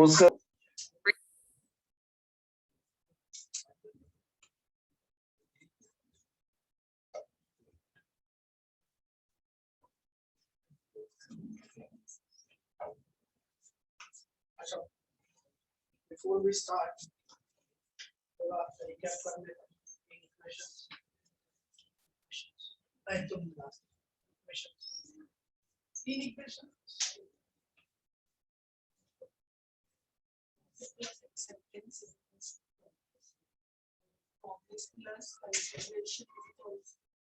उसका Before we start, थोड़ा recap कर लेते हैं equations. नहीं तुम last equations. तीन equations. Acceptance complex plus consideration equals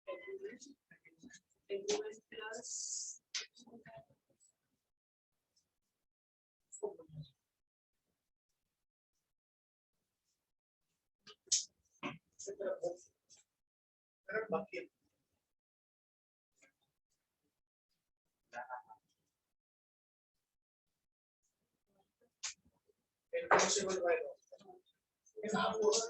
agreement plus बाकी enforceable by law. In our order,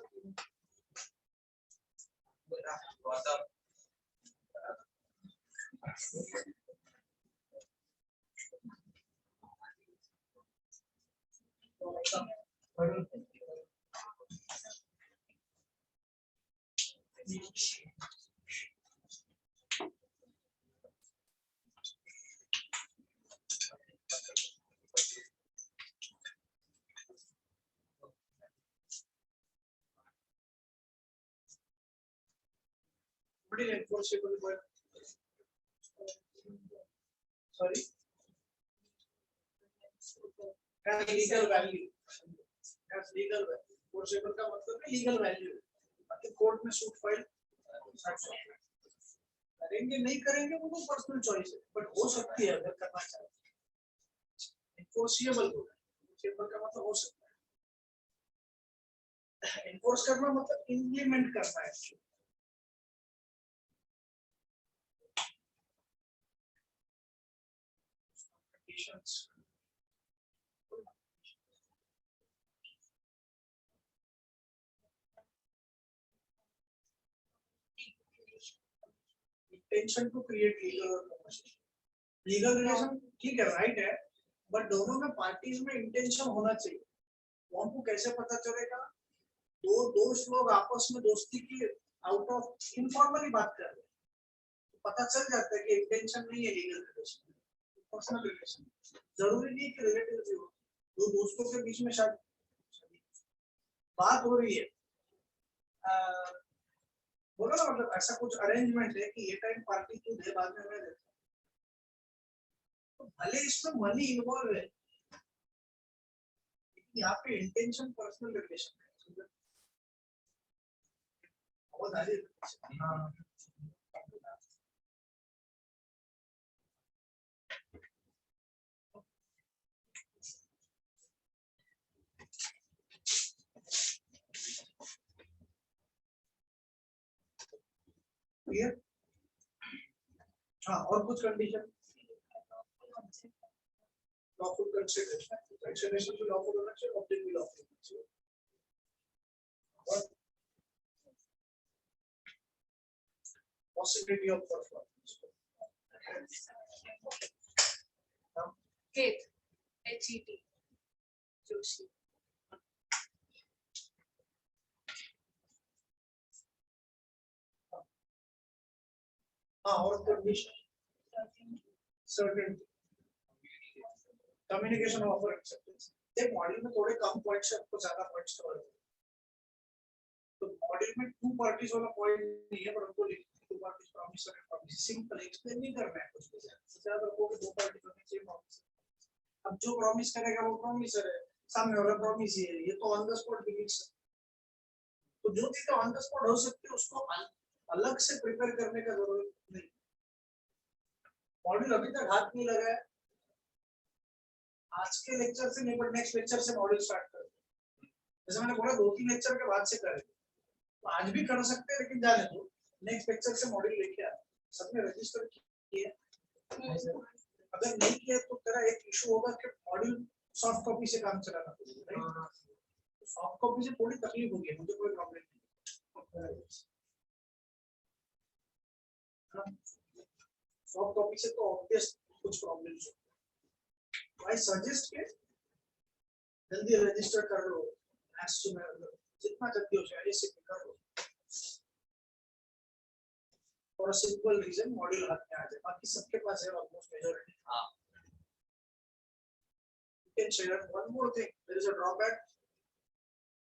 what is enforceable by? Sorry, has legal value. Has legal value. Enforceable का मतलब है legal value. बाकी court में suit file करेंगे नहीं करेंगे वो तो पर्सनल चॉइस है, बट हो सकती है अगर करना चाहे. enforceable होगा. enforceable का मतलब हो सकता है. enforce करना मतलब implement करना है. Conditions. Intention to create legal relation. Legal relation ठीक है, राइट है, बट दोनों में पार्टीज में इंटेंशन होना चाहिए. वो हमको कैसे पता चलेगा? दो दोस्त लोग आपस में दोस्ती की आउट ऑफ इनफॉर्मली बात कर रहे हैं, तो पता चल जाता है कि इंटेंशन नहीं है लीगल रिलेशन, पर्सनल रिलेशन. जरूरी नहीं कि रिलेटिव्स हो, दो दोस्तों के बीच में शायद बात हो रही है, बोलो ना, मतलब ऐसा कुछ अरेंजमेंट है कि ये टाइम पार्टी तू दे, बाद में मैं देता हूं, तो भले इसमें मनी इन्वॉल्व है, लेकिन यहाँ पे इंटेंशन पर्सनल रिलेशन है. बहुत आगे क्लियर. हाँ, और कुछ कंडीशन. lawful consideration. Consideration भी lawful होना चाहिए, object भी lawful होना चाहिए. और possibility of performance. HET, HET, Joshi. हाँ, और condition. Certainty. Communication offer acceptance. ये मॉड्यूल में थोड़े कम पॉइंट्स है, आपको ज्यादा पॉइंट्स कवर करने हैं. तो मॉड्यूल में टू पार्टीज वाला पॉइंट नहीं है, पर हमको टू पार्टीज प्रॉमिसर है, प्रॉमिस सिंपल एक्सप्लेन नहीं करना है कुछ भी ज्यादा को दो पार्टी होनी चाहिए प्रॉमिस. अब जो प्रॉमिस करेगा वो प्रॉमिसर है, सामने वाला प्रॉमिस ही है, ये तो ऑन द स्पॉट बिलीव्स. तो जो चीजें ऑन द स्पॉट हो सकती है उसको अलग से प्रिपेयर करने का जरूरत नहीं. मॉड्यूल अभी तक हाथ नहीं लगा है, आज के लेक्चर से नहीं, बट नेक्स्ट लेक्चर से मॉड्यूल स्टार्ट कर. जैसे मैंने बोला 2-3 लेक्चर के बाद से करेंगे, तो आज भी कर सकते हैं, लेकिन जाने दो, नेक्स्ट लेक्चर से मॉड्यूल लेके आ. सबने रजिस्टर किया? अगर नहीं किया तो तेरा एक इशू होगा कि मॉड्यूल सॉफ्ट कॉपी से काम चलाना पड़ेगा. सॉफ्ट कॉपी से थोड़ी तकलीफ होगी, मुझे कोई प्रॉब्लम नहीं. सॉफ्ट कॉपी से तो ऑब्वियस कुछ प्रॉब्लम्स हो. I suggest के जल्दी रजिस्टर कर लो, as soon as जितना जल्दी हो जाए ऐसे कर लो। और सिंपल रीजन मॉड्यूल हाथ में आ जाए, बाकी सबके पास है ऑलमोस्ट मेजॉरिटी। हाँ, you can share one more thing, there is a drawback,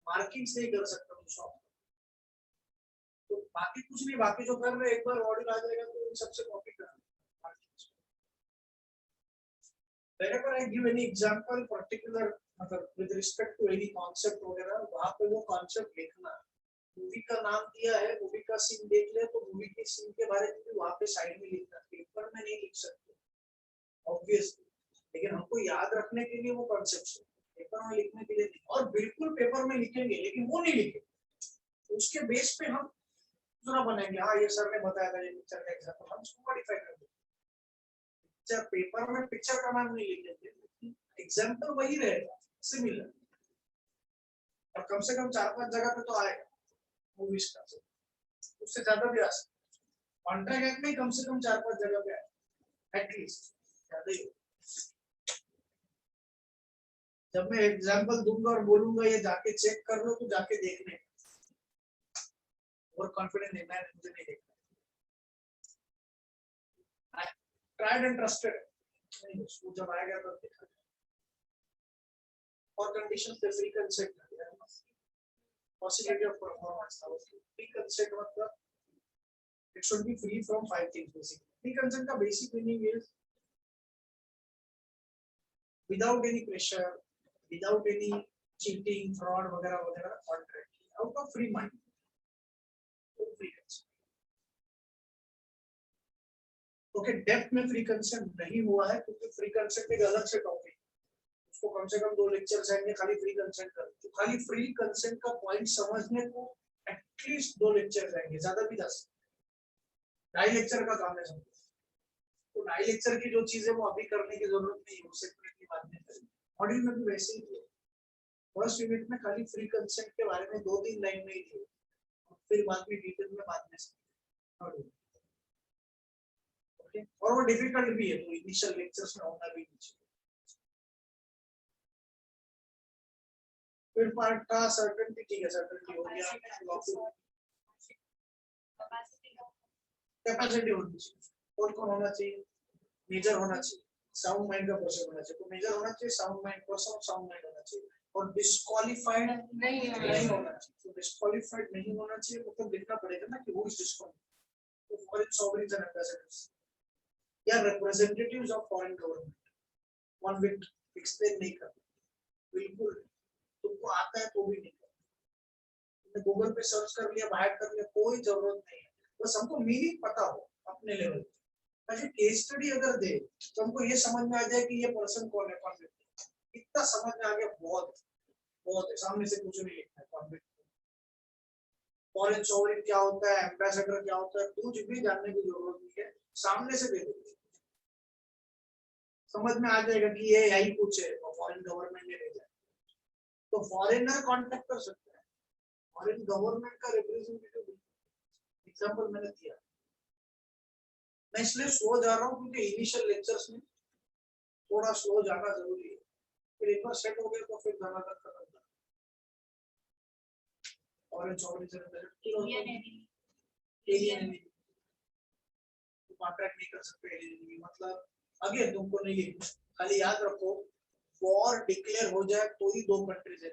markings नहीं कर सकता तुम शॉप, तो बाकी कुछ नहीं, बाकी जो कर रहे एक बार मॉड्यूल आ जाएगा तो इन सबसे कॉपी करना। Whenever I give any example particular मतलब with respect to any concept वगैरह, वहाँ पे वो concept लिखना, मूवी का नाम दिया है, मूवी का सीन देख ले तो मूवी के सीन के बारे में भी वहाँ पे साइड में लिखना, पेपर में नहीं लिख सकते ऑब्वियसली, लेकिन हमको याद रखने के लिए वो कॉन्सेप्ट है, पेपर में लिखने के लिए नहीं। और बिल्कुल पेपर में लिखेंगे लेकिन वो नहीं लिखेंगे, उसके बेस पे हम दूसरा बनाएंगे। हाँ, ये सर ने बताया था ये पिक्चर का एग्जांपल, हम उसको मॉडिफाई कर देंगे। पिक्चर पेपर में पिक्चर का नाम नहीं लिखेंगे, एग्जांपल वही रहेगा सिमिलर, और कम से कम 4-5 जगह पे तो आएगा मूवीज का, उससे ज्यादा भी आ सकता, कॉन्ट्रैक्ट एक्ट में कम से कम 4-5 जगह पे आएगा एटलीस्ट, ज्यादा ही। जब मैं एग्जांपल दूंगा और बोलूंगा ये जाके चेक कर लो, तो जाके देखने और कॉन्फिडेंस नहीं, मैं मुझे नहीं देखना, ट्राइड एंड ट्रस्टेड नहीं, उसको जब आएगा तो देखा। और कंडीशन पे free consent, possibility of performance, free consent मतलब it should be free from 5 things basically. Free consent का basic meaning is without any pressure, without any cheating, fraud वगैरह वगैरह, contract out of free mind, तो free consent। Okay, depth में free consent नहीं हुआ है क्योंकि फ्री कंसेंट एक अलग से टॉपिक, उसको कम से कम 2 लेक्चर्स आएंगे खाली फ्री कंसेंट का, तो खाली फ्री कंसेंट का पॉइंट समझने को एटलीस्ट 2 लेक्चर्स आएंगे, ज्यादा भी 10, 2.5 लेक्चर का काम है समझो। तो 2.5 लेक्चर की जो चीजें वो अभी करने की जरूरत नहीं है, उससे की बात नहीं करेंगे। मॉड्यूल में भी वैसे ही है, फर्स्ट यूनिट में खाली फ्री कंसेंट के बारे में 2-3 लाइन में ही दिए, फिर बाद में डिटेल में बाद में समझेंगे। ओके, और वो डिफिकल्ट भी है, तो इनिशियल लेक्चर्स में होना भी चाहिए। फिर पार्ट का सर्टेनिटी, ठीक है, सर्टेनिटी हो गया, कैपेसिटी होनी चाहिए, और कौन होना चाहिए, मेजर होना चाहिए, साउंड माइंड का पर्सन होना चाहिए, तो मेजर होना चाहिए, sound mind person of sound mind होना चाहिए, और डिस्क्वालिफाइड नहीं होना चाहिए, तो डिस्क्वालिफाइड नहीं होना चाहिए, मतलब लिखना पड़ेगा ना कि वो इज डिस्क्वालिफाइड, तो फॉरेन सॉवरेन्स एंड एम्बेसडर्स या representatives of foreign government, one with explain नहीं करना, बिल्कुल तुमको आता है तो भी नहीं करना, तुमने गूगल पे सर्च कर लिया, बाहर कर लिया, कोई जरूरत नहीं है, बस हमको मीनिंग पता हो अपने लेवल पे। अच्छा, केस स्टडी अगर दे तो हमको ये समझ में आ जाए कि ये पर्सन कौन है, कॉन्फ्लिक्ट इतना समझ में आ गया, बहुत बहुत है, सामने से कुछ नहीं लिखना है, कॉन्फ्लिक्ट फॉरेन सॉवरेन क्या होता है, एम्बेसडर क्या होता है, कुछ भी जानने की जरूरत नहीं है, सामने से दे दो, समझ में आ जाएगा कि ये यही कुछ है, और फॉरेन गवर्नमेंट ने भेजा, तो फॉरेनर कांटेक्ट कर सकते हैं, फॉरेन गवर्नमेंट का रिप्रेजेंटेटिव, एग्जांपल मैंने दिया। मैं इसलिए स्लो जा रहा हूँ क्योंकि इनिशियल लेक्चर्स में थोड़ा स्लो जाना जरूरी है, फिर एक बार सेट हो गया तो फिर जाना तक खत्म कर, और कॉन्ट्रैक्ट नहीं कर सकते, मतलब अगे तुमको नहीं लिखना, खाली याद रखो वॉर डिक्लेयर हो जाए तो ही 2 कंट्रीज है,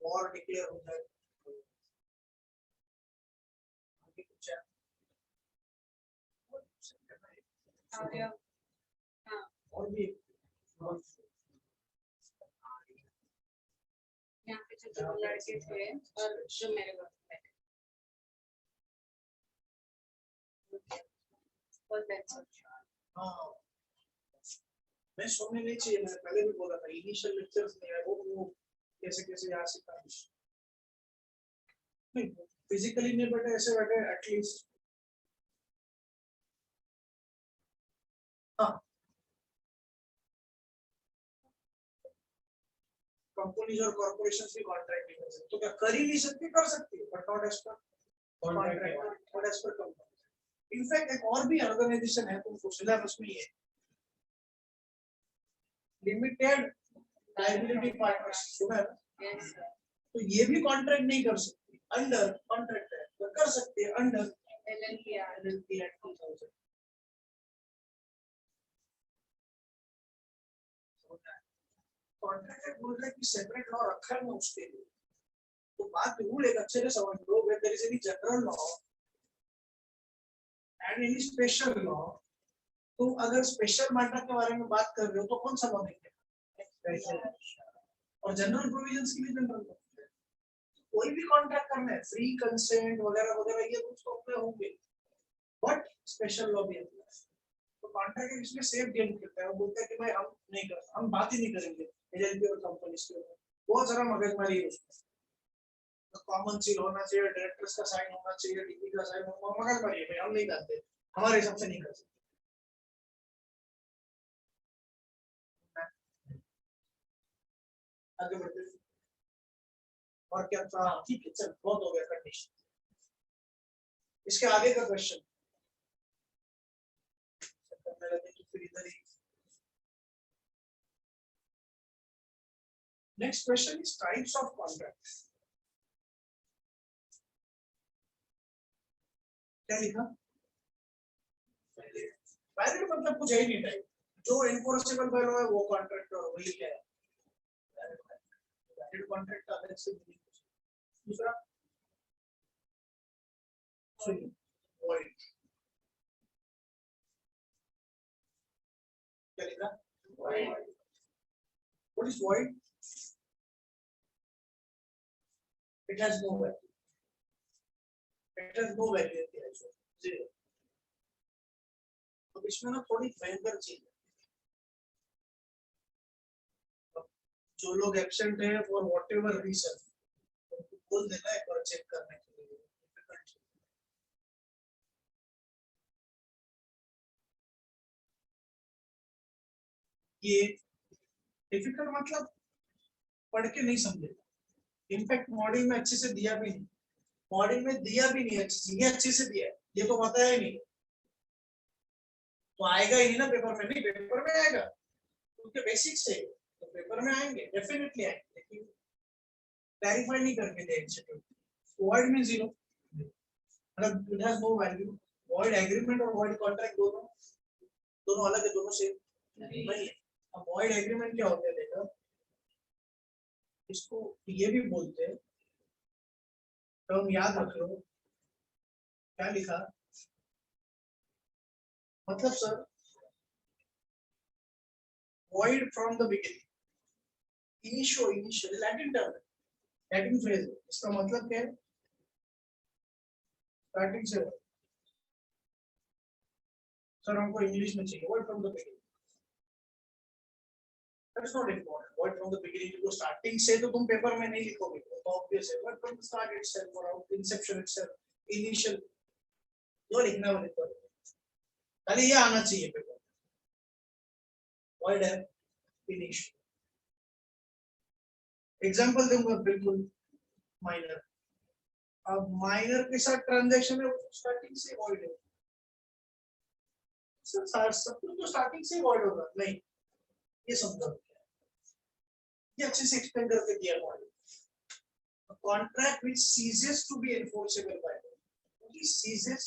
वॉर डिक्लेयर हो जाए और भी यहाँ पे जो 2 लड़के थे और जो मेरे घर पे हाँ, मैं सुनने नहीं चाहिए, मैंने पहले भी बोला था, इनिशियल लेक्चर्स नहीं है वो कैसे कैसे याद सिखा, नहीं फिजिकली नहीं बैठे, ऐसे बैठे एटलीस्ट। हाँ, कंपनीज और कॉर्पोरेशंस भी कॉन्ट्रैक्ट नहीं कर सकते, तो क्या कर ही नहीं सकती, कर सकती है but not as per contract, not as per company. In fact एक और भी ऑर्गेनाइजेशन है, तुमको सिलेबस में ही है, लिमिटेड लायबिलिटी पार्टनरशिप सुना है ना? Yes, sir. तो ये भी कॉन्ट्रैक्ट नहीं कर सकती, अंडर कॉन्ट्रैक्ट है तो कर सकते हैं under LLP Act. LLP Act 2000। Contract act बोल रहा है कि सेपरेट लॉ रखा है ना उसके लिए, तो बात रूल एक अच्छे से समझ लो, where there is any general law and any special law, तुम अगर स्पेशल मैटर के बारे में बात कर रहे हो तो कौन सा लॉ देंगे? और जनरल प्रोविजंस के लिए जनरल लॉ। कोई भी कॉन्ट्रैक्ट करना है, फ्री कंसेंट वगैरह वगैरह, ये कुछ तो अपने होंगे, बट स्पेशल लॉ भी है। तो कॉन्ट्रैक्ट इसमें सेफ डील करता है, वो बोलता है कि भाई हम नहीं कर, हम बात ही नहीं करेंगे एजेंसी और कंपनीज के ऊपर, बहुत सारा मगजमारी है उसमें। तो कॉमन सील होना चाहिए, डायरेक्टर्स का साइन होना चाहिए, डीपी का साइन होना, मगजमारी है भाई, हम नहीं करते, हमारे हिसाब से नहीं कर सकते। आगे बढ़ते हैं। और क्या था? ठीक है, चल बहुत हो गया कंडीशन। इसके आगे का क्वेश्चन फिर इधर ही। Next question is types of contract. क्या लिखा? वैलिड मतलब कुछ है ही नहीं, टाइप जो एनफोर्सेबल बाय लॉ है वो कॉन्ट्रैक्ट, और वही क्या है वैलिड कॉन्ट्रैक्ट का अलग से मीनिंग। दूसरा वॉइड, क्या लिखा? What is void? It has no value, it has no value, zero. तो इसमें ना थोड़ी भयंकर चीज है, जो लोग एब्सेंट है फॉर व्हाटएवर रीजन, उनको बोल देना एक बार चेक करने के लिए। ये डिफिकल्ट मतलब पढ़ के नहीं समझे, इनफैक्ट मॉडल में अच्छे से दिया भी नहीं, मॉडल में दिया भी नहीं अच्छे से, ये अच्छे से दिया है, ये तो बताया ही नहीं, तो आएगा ही नहीं ना पेपर में, नहीं पेपर में आएगा क्योंकि बेसिक से, तो पेपर में आएंगे डेफिनेटली आएंगे, लेकिन क्लैरिफाई नहीं करके दे इंस्टीट्यूट। वॉइड मींस जीरो, मतलब it has no value. Void agreement और वॉइड कॉन्ट्रैक्ट दोनों दोनों अलग है, दोनों सेम नहीं है। अब वॉइड एग्रीमेंट क्या होता है देखो, इसको ये भी बोलते हैं, तो हम याद रख लो क्या लिखा, मतलब sir void from the beginning, initial Latin term, Latin phrase, इसका मतलब क्या है? स्टार्टिंग से। सर हमको इंग्लिश में चाहिए void from the beginning, that is not important, void from the beginning को स्टार्टिंग से तो तुम पेपर में नहीं लिखोगे, तो ऑब्वियस है, but from the start itself or inception itself, initial जो लिखना है लिखो, खाली ये आना चाहिए पेपर, void है initial। एग्जांपल दूंगा बिल्कुल माइनर, अब माइनर के साथ ट्रांजैक्शन है स्टार्टिंग से void है, सब कुछ तो स्टार्टिंग से void होगा नहीं, ये समझो, ये अच्छे से एक्सप्लेन करके दिया हुआ है। A contract which ceases to be enforceable by law, which ceases,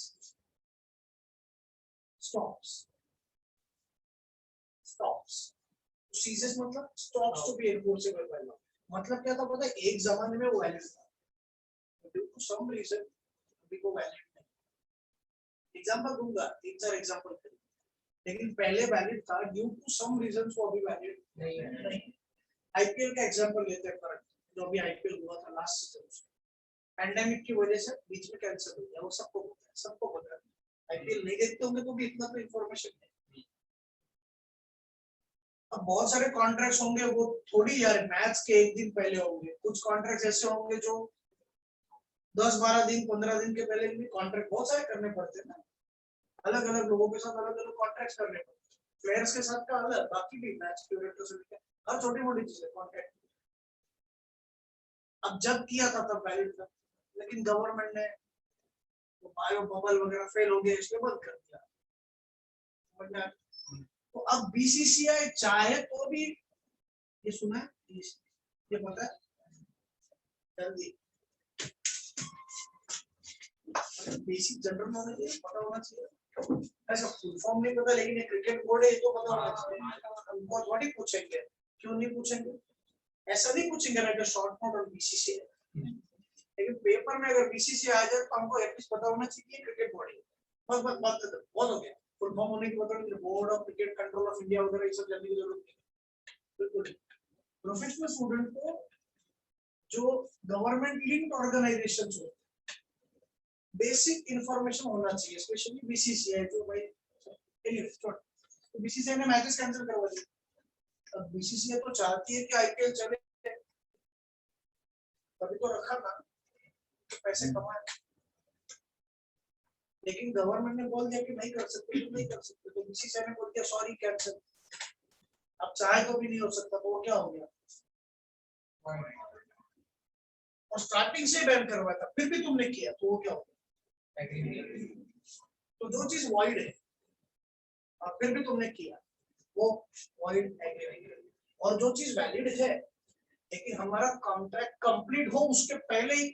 stops, ceases मतलब stops to be enforceable by law, मतलब क्या था पता है, एक जमाने में वो वैलिड था, due to some reason अभी वो वैलिड नहीं। एग्जांपल दूंगा, तीन चार एग्जांपल, लेकिन पहले वैलिड था, ड्यू टू सम रीजन वो अभी वैलिड नहीं। आईपीएल का एग्जांपल लेते हैं, करंट जो अभी आईपीएल हुआ था लास्ट सीजन, पैंडेमिक की वजह से बीच में कैंसिल हो गया, वो सबको पता है, आईपीएल नहीं देखते होंगे तो भी इतना तो इंफॉर्मेशन है। अब बहुत सारे कॉन्ट्रैक्ट्स होंगे, वो थोड़ी यार मैच के एक दिन पहले होंगे, कुछ कॉन्ट्रैक्ट्स ऐसे होंगे जो 10-12 दिन 15 दिन के पहले भी कॉन्ट्रैक्ट बहुत सारे करने पड़ते हैं ना, अलग अलग लोगों के साथ अलग अलग कॉन्ट्रैक्ट करने पड़ते हैं, प्लेयर्स के साथ का अलग, बाकी भी मैच क्यूरेटर से लेकर हर छोटी मोटी चीजें कॉन्ट्रैक्ट। अब जब किया था तब वैलिड था, लेकिन गवर्नमेंट ने वो बायो बबल वगैरह फेल हो गया, इसलिए बंद कर दिया। तो अब बीसीसीआई चाहे तो भी, ये सुना है ये पता है जल्दी बेसिक जनरल नॉलेज पता होना चाहिए। ऐसा फुल फॉर्म नहीं पता लेकिन ये क्रिकेट बोर्ड है ये तो पता होना चाहिए। हमको थोड़ी पूछेंगे, क्यों नहीं पूछेंगे? ऐसा नहीं पूछेंगे ना शॉर्ट नोट और बीसीसी है, लेकिन पेपर में अगर बीसीसी आ जाए तो हमको एटलीस्ट पता होना चाहिए क्रिकेट बोर्ड है। बस बस बात खत्म, बहुत हो गया। फुल फॉर्म होने की मतलब board of cricket control of India वगैरह ये सब जानने की जरूरत नहीं। बिल्कुल प्रोफेशनल स्टूडेंट को जो गवर्नमेंट लिंक्ड ऑर्गेनाइजेशंस होते हैं बेसिक इंफॉर्मेशन होना चाहिए, स्पेशली बीसीसीआई जो भाई तो बीसीसीआई ने मैचेस कैंसिल करवा दिए। अब बीसीसीआई तो चाहती है कि आईपीएल चले, तभी तो रखा था पैसे कमाए, लेकिन गवर्नमेंट ने बोल दिया कि नहीं कर सकते तो नहीं कर सकते, तो बीसीसीआई ने बोल दिया सॉरी कैंसिल। अब चाहे तो भी नहीं हो सकता, तो वो क्या हो गया और स्टार्टिंग से बैन करवाया था फिर भी तुमने किया तो वो क्या हो गया? तो जो चीज वॉइड है और फिर भी तुमने किया वो वॉइड एग्रीमेंट, और जो चीज वैलिड है लेकिन हमारा कॉन्ट्रैक्ट कंप्लीट हो उसके पहले ही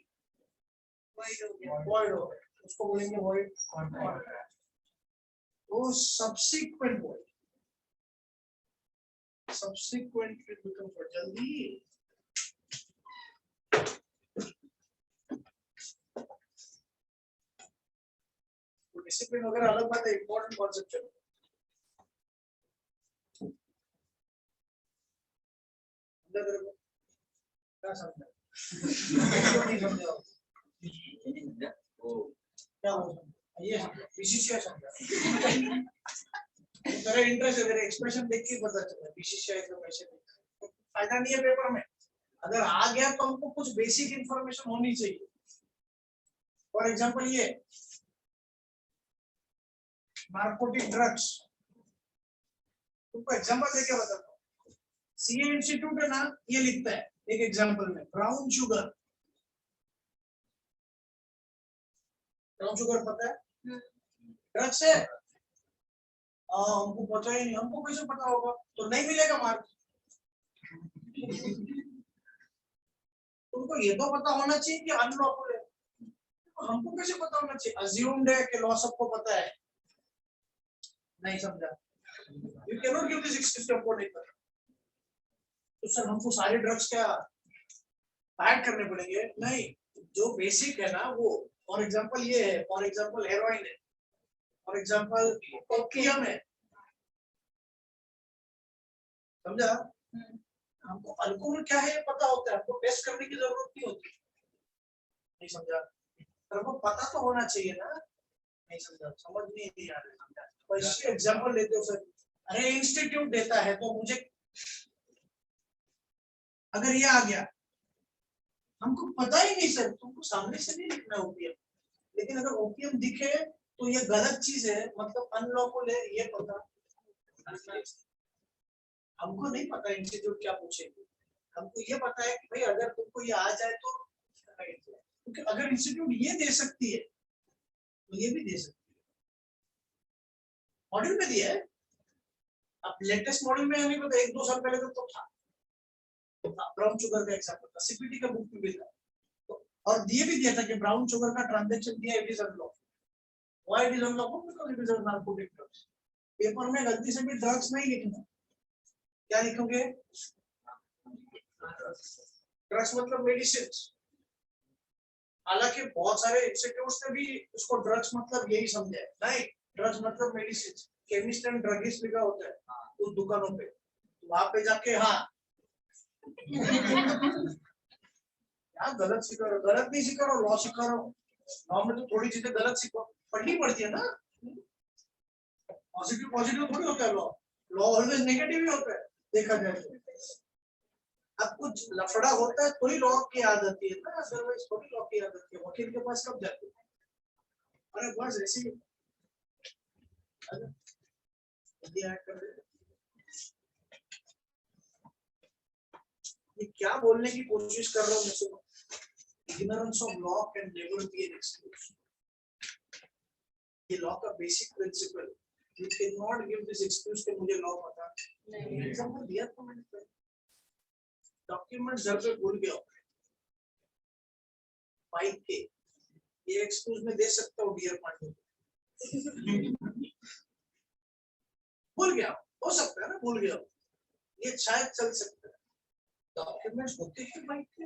वॉइड हो गया, उसको बोलेंगे वॉइड कॉन्ट्रैक्ट। वो सब्सिक्वेंट वॉइड, सब्सिक्वेंट बिकम जल्दी डिसिप्लिन वगैरह अलग बात है, इंपॉर्टेंट कॉन्सेप्ट है। क्या समझा? क्यों नहीं समझा? क्या बोल ये बीसीसीआई समझा? तेरा इंटरेस्ट है, तेरे एक्सप्रेशन देख के पता चला बीसीसीआई का पैसे फायदा नहीं है पेपर में। अगर आ गया तो हमको कुछ बेसिक इंफॉर्मेशन होनी चाहिए। फॉर एग्जांपल ये नार्कोटिक ड्रग्स, तुमको एग्जांपल देके बताता हूँ। सीए इंस्टीट्यूट है ना, ये लिखता है एक एग्जांपल में ब्राउन शुगर। ब्राउन शुगर पता है ड्रग्स है, हमको पता ही नहीं, हमको कैसे पता होगा? तो नहीं मिलेगा मार्क। तुमको ये तो पता होना चाहिए कि अनलॉफुल है, हमको कैसे पता होना चाहिए? अज्यूम्ड है कि लॉ सबको पता है, नहीं समझा? You can not give this excuse, हमको नहीं पता तो सर हमको सारे ड्रग्स क्या ऐड करने पड़ेंगे? नहीं, जो बेसिक है ना वो, फॉर एग्जांपल ये है, फॉर एग्जांपल हेरोइन है, फॉर एग्जांपल ओपियम है, समझा? हमको अल्कोहल क्या है ये पता होता है, हमको टेस्ट करने की जरूरत नहीं होती, नहीं समझा? पर हमको पता तो होना चाहिए ना, नहीं समझा? समझ नहीं आ रहा, समझा? तो इससे एग्जांपल लेते हो सर, अरे इंस्टीट्यूट देता है तो मुझे अगर ये आ गया, हमको पता ही नहीं सर, तुमको सामने से नहीं लिखना ओपीएम, लेकिन अगर ओपीएम दिखे तो ये गलत चीज है, मतलब अनलॉफुल है, ये पता। हमको नहीं पता इंस्टीट्यूट क्या पूछेगी, हमको ये पता है कि भाई अगर तुमको ये आ जाए तो, क्योंकि अगर इंस्टीट्यूट ये दे सकती है तो ये भी दे सकती है। मॉड्यूल में दिया है, अब लेटेस्ट मॉड्यूल में नहीं पता, 1-2 साल पहले तो था ब्राउन शुगर का एग्जांपल था, सीपीटी का बुक में भी था, और दिए भी दिया था कि ब्राउन शुगर का ट्रांजैक्शन दिया it is unlawful. Why it is unlawful? Because it is a narcotic drugs. Paper में गलती से भी ड्रग्स नहीं लिखना, क्या लिखोगे? ड्रग्स मतलब मेडिसिन। हालांकि बहुत सारे इंस्टीट्यूट्स ने भी उसको ड्रग्स मतलब यही समझा है, नहीं, ड्रग्स मतलब मेडिसिन। केमिस्ट एंड ड्रगिस्ट लिखा होता है उस दुकानों पे, वहां पे जाके हाँ यार गलत सीखो, गलत नहीं सीखो, लॉ सीखो, लॉ में तो थोड़ी चीजें गलत सीखो, पढ़नी पड़ती है ना, पॉजिटिव पॉजिटिव थोड़ी होता है लॉ, लॉ ऑलवेज नेगेटिव ही होता है देखा जाए तो। अब कुछ लफड़ा होता है तो ही लॉ की याद आती है ना, अदरवाइज थोड़ी लॉ की याद आती है, वकील के पास कब जाते हैं? अरे बस ऐसे ही ये क्या बोलने की कोशिश कर रहा हूँ मैं, सुनो, ignorance of law can never be an excuse. ये लॉ का basic principle, you cannot give this excuse कि मुझे लॉ पता नहीं। एग्जांपल दिया तो मैंने, डॉक्यूमेंट घर पे भूल गया बाइक के, ये एक्सक्यूज में दे सकता हूँ डियर पांडे। भूल गया, हो सकता है ना भूल गया, ये शायद चल सकता है। डॉक्यूमेंट्स होते हैं बाइक के,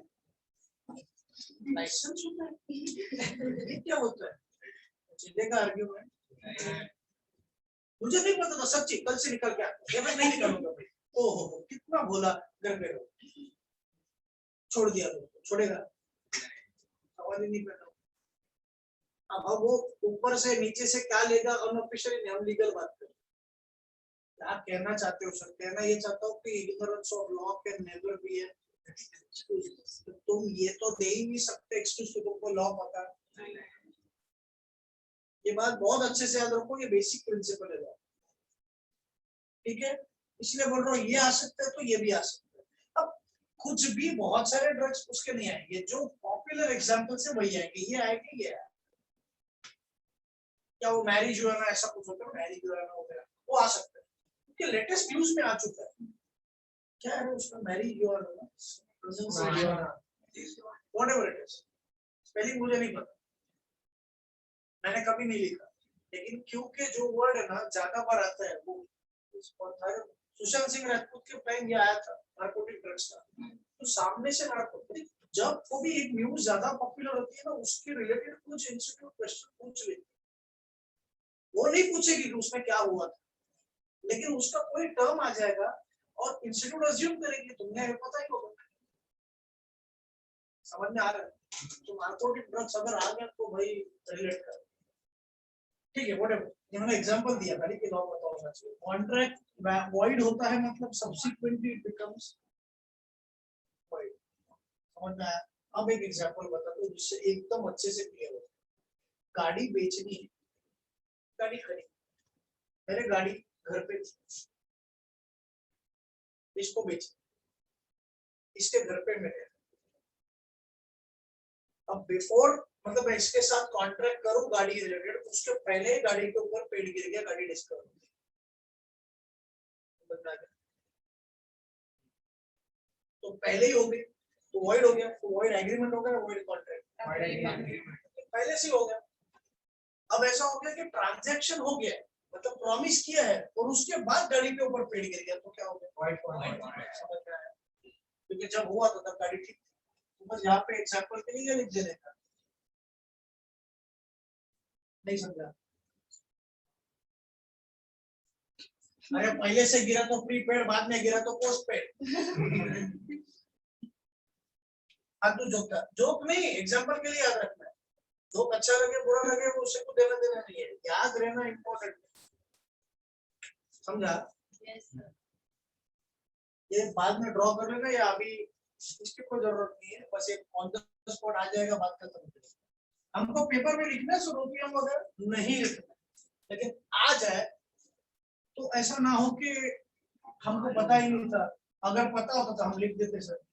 लाइसेंस होता है, ये क्या होता है? जिले का आर्ग्यूमेंट मुझे नहीं पता था सच्ची, कल से निकल के आता, मैं नहीं निकलूंगा भाई। ओहो कितना भोला घर पे रहो, छोड़ दिया तो छोड़ेगा, समझ ही नहीं पता। अब वो ऊपर से नीचे से क्या लेगा अनऑफिशियली, हम लीगल बात करें, क्या कहना चाहते हो सर? कहना ये चाहता हूँ कि ignorance of law can never be है। तुम ये तो दे ही नहीं सकते एक्सक्यूज कि तुमको लॉ पता है। ये बात बहुत अच्छे से याद रखो, ये बेसिक प्रिंसिपल है लॉ, ठीक है? इसलिए बोल रहा हूँ ये आ सकता है तो ये भी आ सकता है। अब कुछ भी बहुत सारे ड्रग्स उसके नहीं आएंगे, जो पॉपुलर एग्जांपल से वही आएंगे, ये आएंगे ये आएंगे। क्या वो मैरिज हुआ ना ऐसा कुछ होता है, मैरिज हुआ ना वगैरह वो आ सकता है क्योंकि लेटेस्ट न्यूज में आ चुका है। क्या है उसका मैरिज हुआ ना, व्हाटएवर इट इज, स्पेलिंग मुझे नहीं पता, मैंने कभी नहीं लिखा, लेकिन क्योंकि जो वर्ड है ना ज्यादा बार आता है वो सुशांत सिंह राजपूत के टाइम ये आया था नारकोटिक ड्रग्स का, तो सामने से नारकोटिक, जब वो भी एक न्यूज ज्यादा पॉपुलर होती है ना उसके रिलेटेड कुछ इंस्टीट्यूट क्वेश्चन पूछ लेती, वो नहीं पूछेगी कि उसमें क्या हुआ था, लेकिन उसका कोई टर्म आ जाएगा और इंस्टीट्यूट अज्यूम करेगी तुमने पता ही होगा। समझ में आ रहा है? तो नारकोटिक ड्रग्स अगर आ गया तो भाई रिलेट कर, ठीक है? व्हाटएवर, मैंने एग्जांपल दिया खाली कि लॉ बताओ चाहिए। कॉन्ट्रैक्ट वॉइड होता है मतलब सब्सिक्वेंटली इट बिकम्स वॉइड, समझ में आया? अब एक एग्जांपल बताता हूं जिससे एकदम अच्छे से क्लियर हो। गाड़ी बेचनी है, गाड़ी खरीद, मेरे गाड़ी घर पे इसको बेच, इसके घर पे मेरे, अब बिफोर मतलब मैं इसके साथ कॉन्ट्रैक्ट करूं गाड़ी रिलेटेड, उसके पहले ही गाड़ी के ऊपर पेड़ गिर गया, गाड़ी डिस्कवर, तो पहले ही हो गई तो वॉइड हो गया, तो वॉइड एग्रीमेंट हो गया, वॉइड कॉन्ट्रैक्ट पहले से हो गया। अब ऐसा हो गया कि ट्रांजैक्शन हो गया, मतलब प्रॉमिस किया है और उसके बाद गाड़ी के ऊपर पेड़ गिर गया, तो क्या हो गया? वॉइड कॉन्ट्रैक्ट, समझ में आया? क्योंकि जब हुआ तो तब गाड़ी ठीक, तो बस यहाँ पे एग्जांपल के लिए लिख देने का, नहीं समझा? अरे पहले से गिरा तो प्रीपेड, बाद में गिरा तो पोस्टपेड। हाँ तो जोक नहीं, एग्जांपल के लिए याद रखना है, जोक अच्छा लगे बुरा लगे वो उससे कुछ देना देना नहीं है, याद रहना इम्पोर्टेंट, समझा? ये बाद में ड्रॉ कर लेना या अभी इसकी कोई जरूरत नहीं है, बस एक ऑन द स्पॉट आ जाएगा, बात खत्म। हमको पेपर में लिखना है रोपियम वगैरह नहीं लिखना, लेकिन आ जाए तो ऐसा ना हो कि हमको पता ही नहीं था, अगर पता होता तो हम लिख देते सर,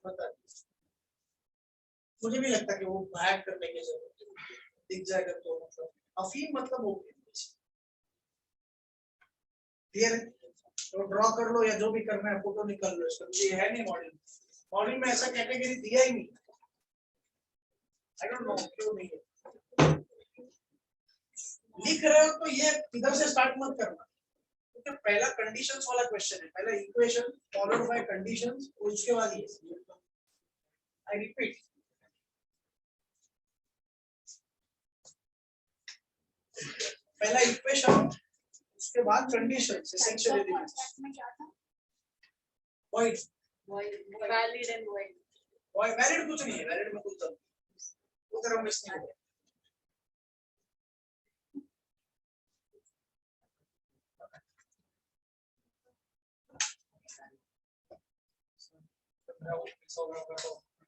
पता मुझे नहीं लगता कि वो बैक करने की जरूरत है, दिख जाएगा तो मतलब अफीम मतलब हो गया, क्लियर है? तो ड्रॉ कर लो या जो भी करना है, फोटो निकाल लो इसका, ये है नहीं मॉडल, मॉडल में ऐसा कैटेगरी दिया ही नहीं, आई डोंट नो क्यों नहीं है। लिख रहे हो तो ये इधर से स्टार्ट मत करना, क्योंकि पहला कंडीशंस वाला क्वेश्चन है, पहला इक्वेशन फॉलोड बाय कंडीशंस, उसके बाद ये, आई रिपीट, पहला इक्वेशन उसके बाद conditions, essential elements, void valid and void, valid कुछ नहीं है, वैलिड में कुछ तो उधर हम इसमें हो,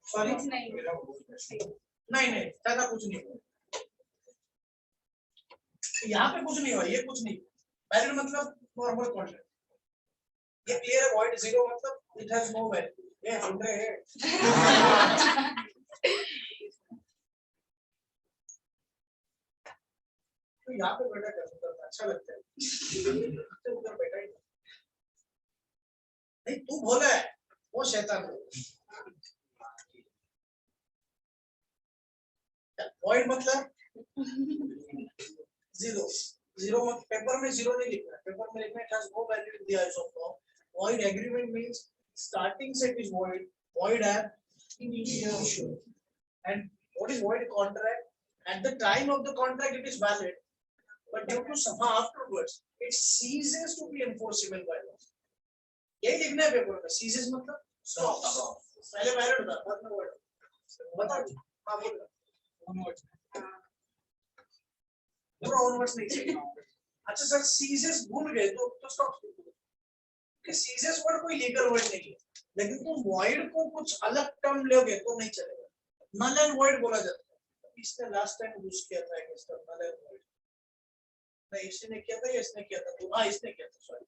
सॉरी नहीं नहीं ज्यादा कुछ नहीं हुआ, यहाँ पे कुछ नहीं हुआ, ये कुछ नहीं, वैलिड मतलब नॉर्मल क्वांटिटी, ये क्लियर है? वॉइड जीरो मतलब इट हैज नो वैल्यू, ये सुन रहे हैं? तो यहाँ पे बैठा कर सकता, अच्छा लगता है, उधर बैठा ही नहीं तू भोला है, वो शैतान है। वॉइड मतलब जीरो, जीरो मत पेपर में जीरो नहीं लिखना, पेपर में लिखना है no value in the eyes of law. Void agreement means starting से it is void, void at initial. And what is void contract? At the time of the contract it is valid, but due to somehow afterwards it ceases to be enforceable by law. यही लिखना है paper में, ceases मतलब stop, पहले valid था, बाद में void। बता दो, हाँ बोल पूरा ऑनवर्ड्स नहीं चाहिए। अच्छा सर ceases भूल गए तो stop कि ceases वर्ड कोई लीगल वर्ड नहीं है, लेकिन तुम void को कुछ अलग टर्म लोगे तो नहीं चलेगा। null and void बोला जाता है, इसने लास्ट टाइम यूज किया था इसका null and void। नहीं इसने किया था या इसने किया था? तो हाँ इसने किया था, सॉरी।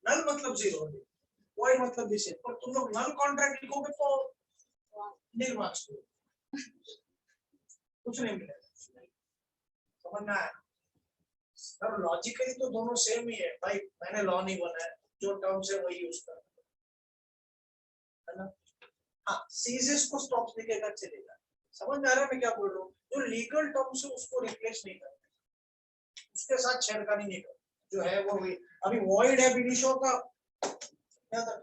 नल मतलब जीरो, वॉइड मतलब भी सेम, पर तुम लोग नल कॉन्ट्रैक्ट लिखोगे तो नील मार्क्स कुछ नहीं मिलेगा। समझना है सर, लॉजिकली तो दोनों सेम ही है भाई, मैंने लॉ नहीं बनाया, जो टर्म्स है वही यूज कर है ना। हाँ सीजेस को स्टॉप्स लिखेगा चलेगा, समझ में आ रहा है मैं क्या बोल रहा हूँ? जो लीगल टर्म्स है उसको रिप्लेस नहीं करना, उसके साथ छेड़खानी नहीं कर, जो है वो वही। अभी वॉइड है विनिशो का क्या था?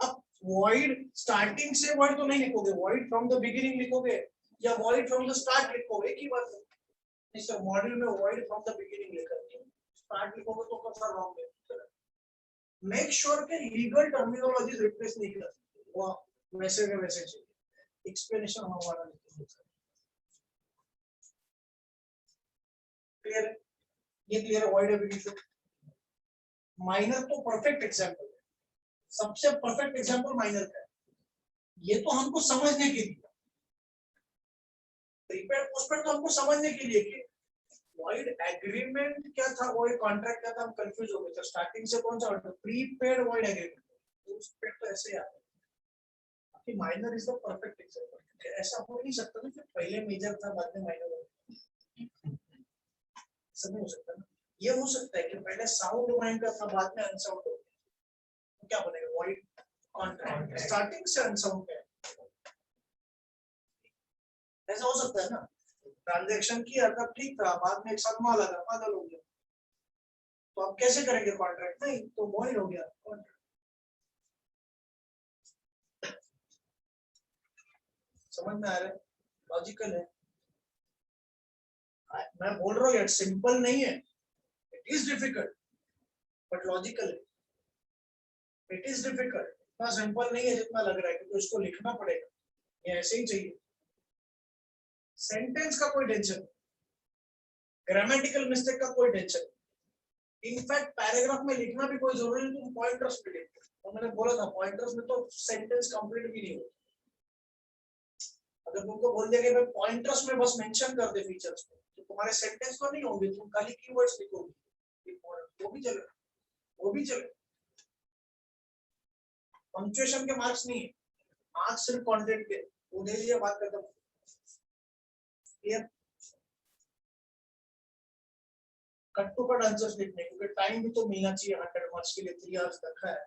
अब वॉइड स्टार्टिंग से वॉइड तो नहीं लिखोगे, वॉइड फ्रॉम द बिगिनिंग लिखोगे या वॉइड फ्रॉम द स्टार्ट लिखोगे, एक ही बात है। नहीं सर मॉड्यूल में वॉइड फ्रॉम द बिगिनिंग लिखा है, स्टार्ट लिखोगे तो कौन रॉन्ग है। मेक श्योर के लीगल टर्मिनोलॉजी रिप्लेस नहीं कर, वो वैसे के वैसे चाहिए, एक्सप्लेनेशन हमारा नहीं। क्लियर है? ये क्लियर है? वॉइड एबिलिटी माइनर तो परफेक्ट एग्जांपल है, सबसे परफेक्ट एग्जांपल माइनर का है। ये तो हमको समझने के लिए, प्रीपेड पोस्टपेड तो हमको समझने के लिए कि वॉइड एग्रीमेंट क्या था, वॉइड कॉन्ट्रैक्ट क्या था, हम कंफ्यूज हो गए थे स्टार्टिंग से। कौन सा प्रीपेड वॉइड एग्रीमेंट, पोस्टपेड तो ऐसे आता है कि minor is the perfect example. ऐसा हो नहीं सकता ना कि पहले मेजर था बाद में माइनर हो, ऐसा नहीं हो सकता ना। ये हो सकता है कि पहले साउंड माइनर था बाद में अनसाउंड हो, तो क्या बनेगा? Void contract. स्टार्टिंग से अनसाउंड है, ऐसा हो सकता है ना। ट्रांजैक्शन किया तब ठीक था, बाद में एक साथ माल आया, पागल हो गया, तो अब कैसे करेंगे कॉन्ट्रैक्ट? नहीं तो वॉइड हो गया कॉन्ट्रैक्ट। समझ में आ रहा है? लॉजिकल है। मैं बोल रहा हूँ सिंपल नहीं है, it is difficult but logical है। इट इज डिफिकल्ट, इतना सिंपल नहीं है जितना लग रहा है, क्योंकि उसको लिखना पड़ेगा, ये ऐसे ही चाहिए। सेंटेंस का कोई टेंशन नहीं, ग्रामेटिकल मिस्टेक का कोई टेंशन नहीं, इनफैक्ट पैराग्राफ में लिखना भी कोई जरूरी नहीं, तुम पॉइंटर्स में लिखो। तो मैंने बोला था पॉइंटर्स में तो सेंटेंस कंप्लीट भी नहीं होता। अगर तुमको बोल दिया कि भाई पॉइंटर्स में बस मेंशन कर दे फीचर्स को, तो तुम्हारे सेंटेंस तो नहीं होंगे, तुम खाली कीवर्ड्स लिखोगे, वो भी चले, वो भी चले। पंक्चुएशन के मार्क्स नहीं है, मार्क्स सिर्फ कंटेंट के, वो दे दिया बात खत्म। Clear? Cut to cut answers लिखने, क्योंकि टाइम भी तो मिलना चाहिए। 100 मार्क्स के लिए 3 आवर्स रखा है,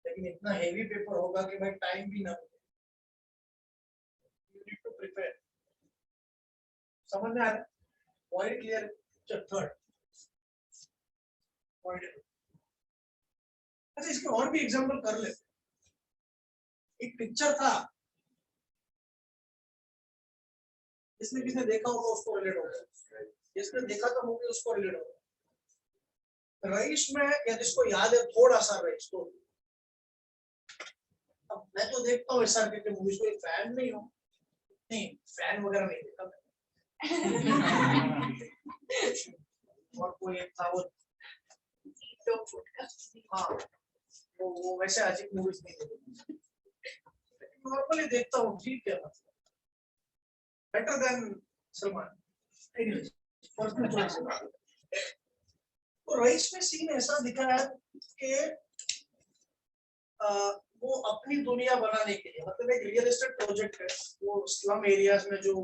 लेकिन इतना हेवी पेपर होगा कि भाई टाइम भी ना मिले। You need to prepare. समझ में आ रहा है? Point clear? Third point. अच्छा इसके और भी एग्जांपल कर ले। एक पिक्चर था, जिसने किसने देखा होगा उसको रिलेट होगा, जिसने देखा था मूवी उसको रिलेट होगा। रईस में, या जिसको याद है थोड़ा सा रईस तो, अब मैं तो देखता हूँ एसआरके के मूवीज को, फैन नहीं हूँ, नहीं फैन वगैरह नहीं देखता मैं। और कोई एक था वो, हाँ वो वैसे अजीब मूवीज नहीं देखता, नॉर्मली देखता हूँ, ठीक है, better than Salman. Personal choice. तो रईस में सीन ऐसा दिखा है कि वो अपनी दुनिया बनाने के लिए, मतलब एक रियल एस्टेट प्रोजेक्ट है, वो स्लम एरियाज में जो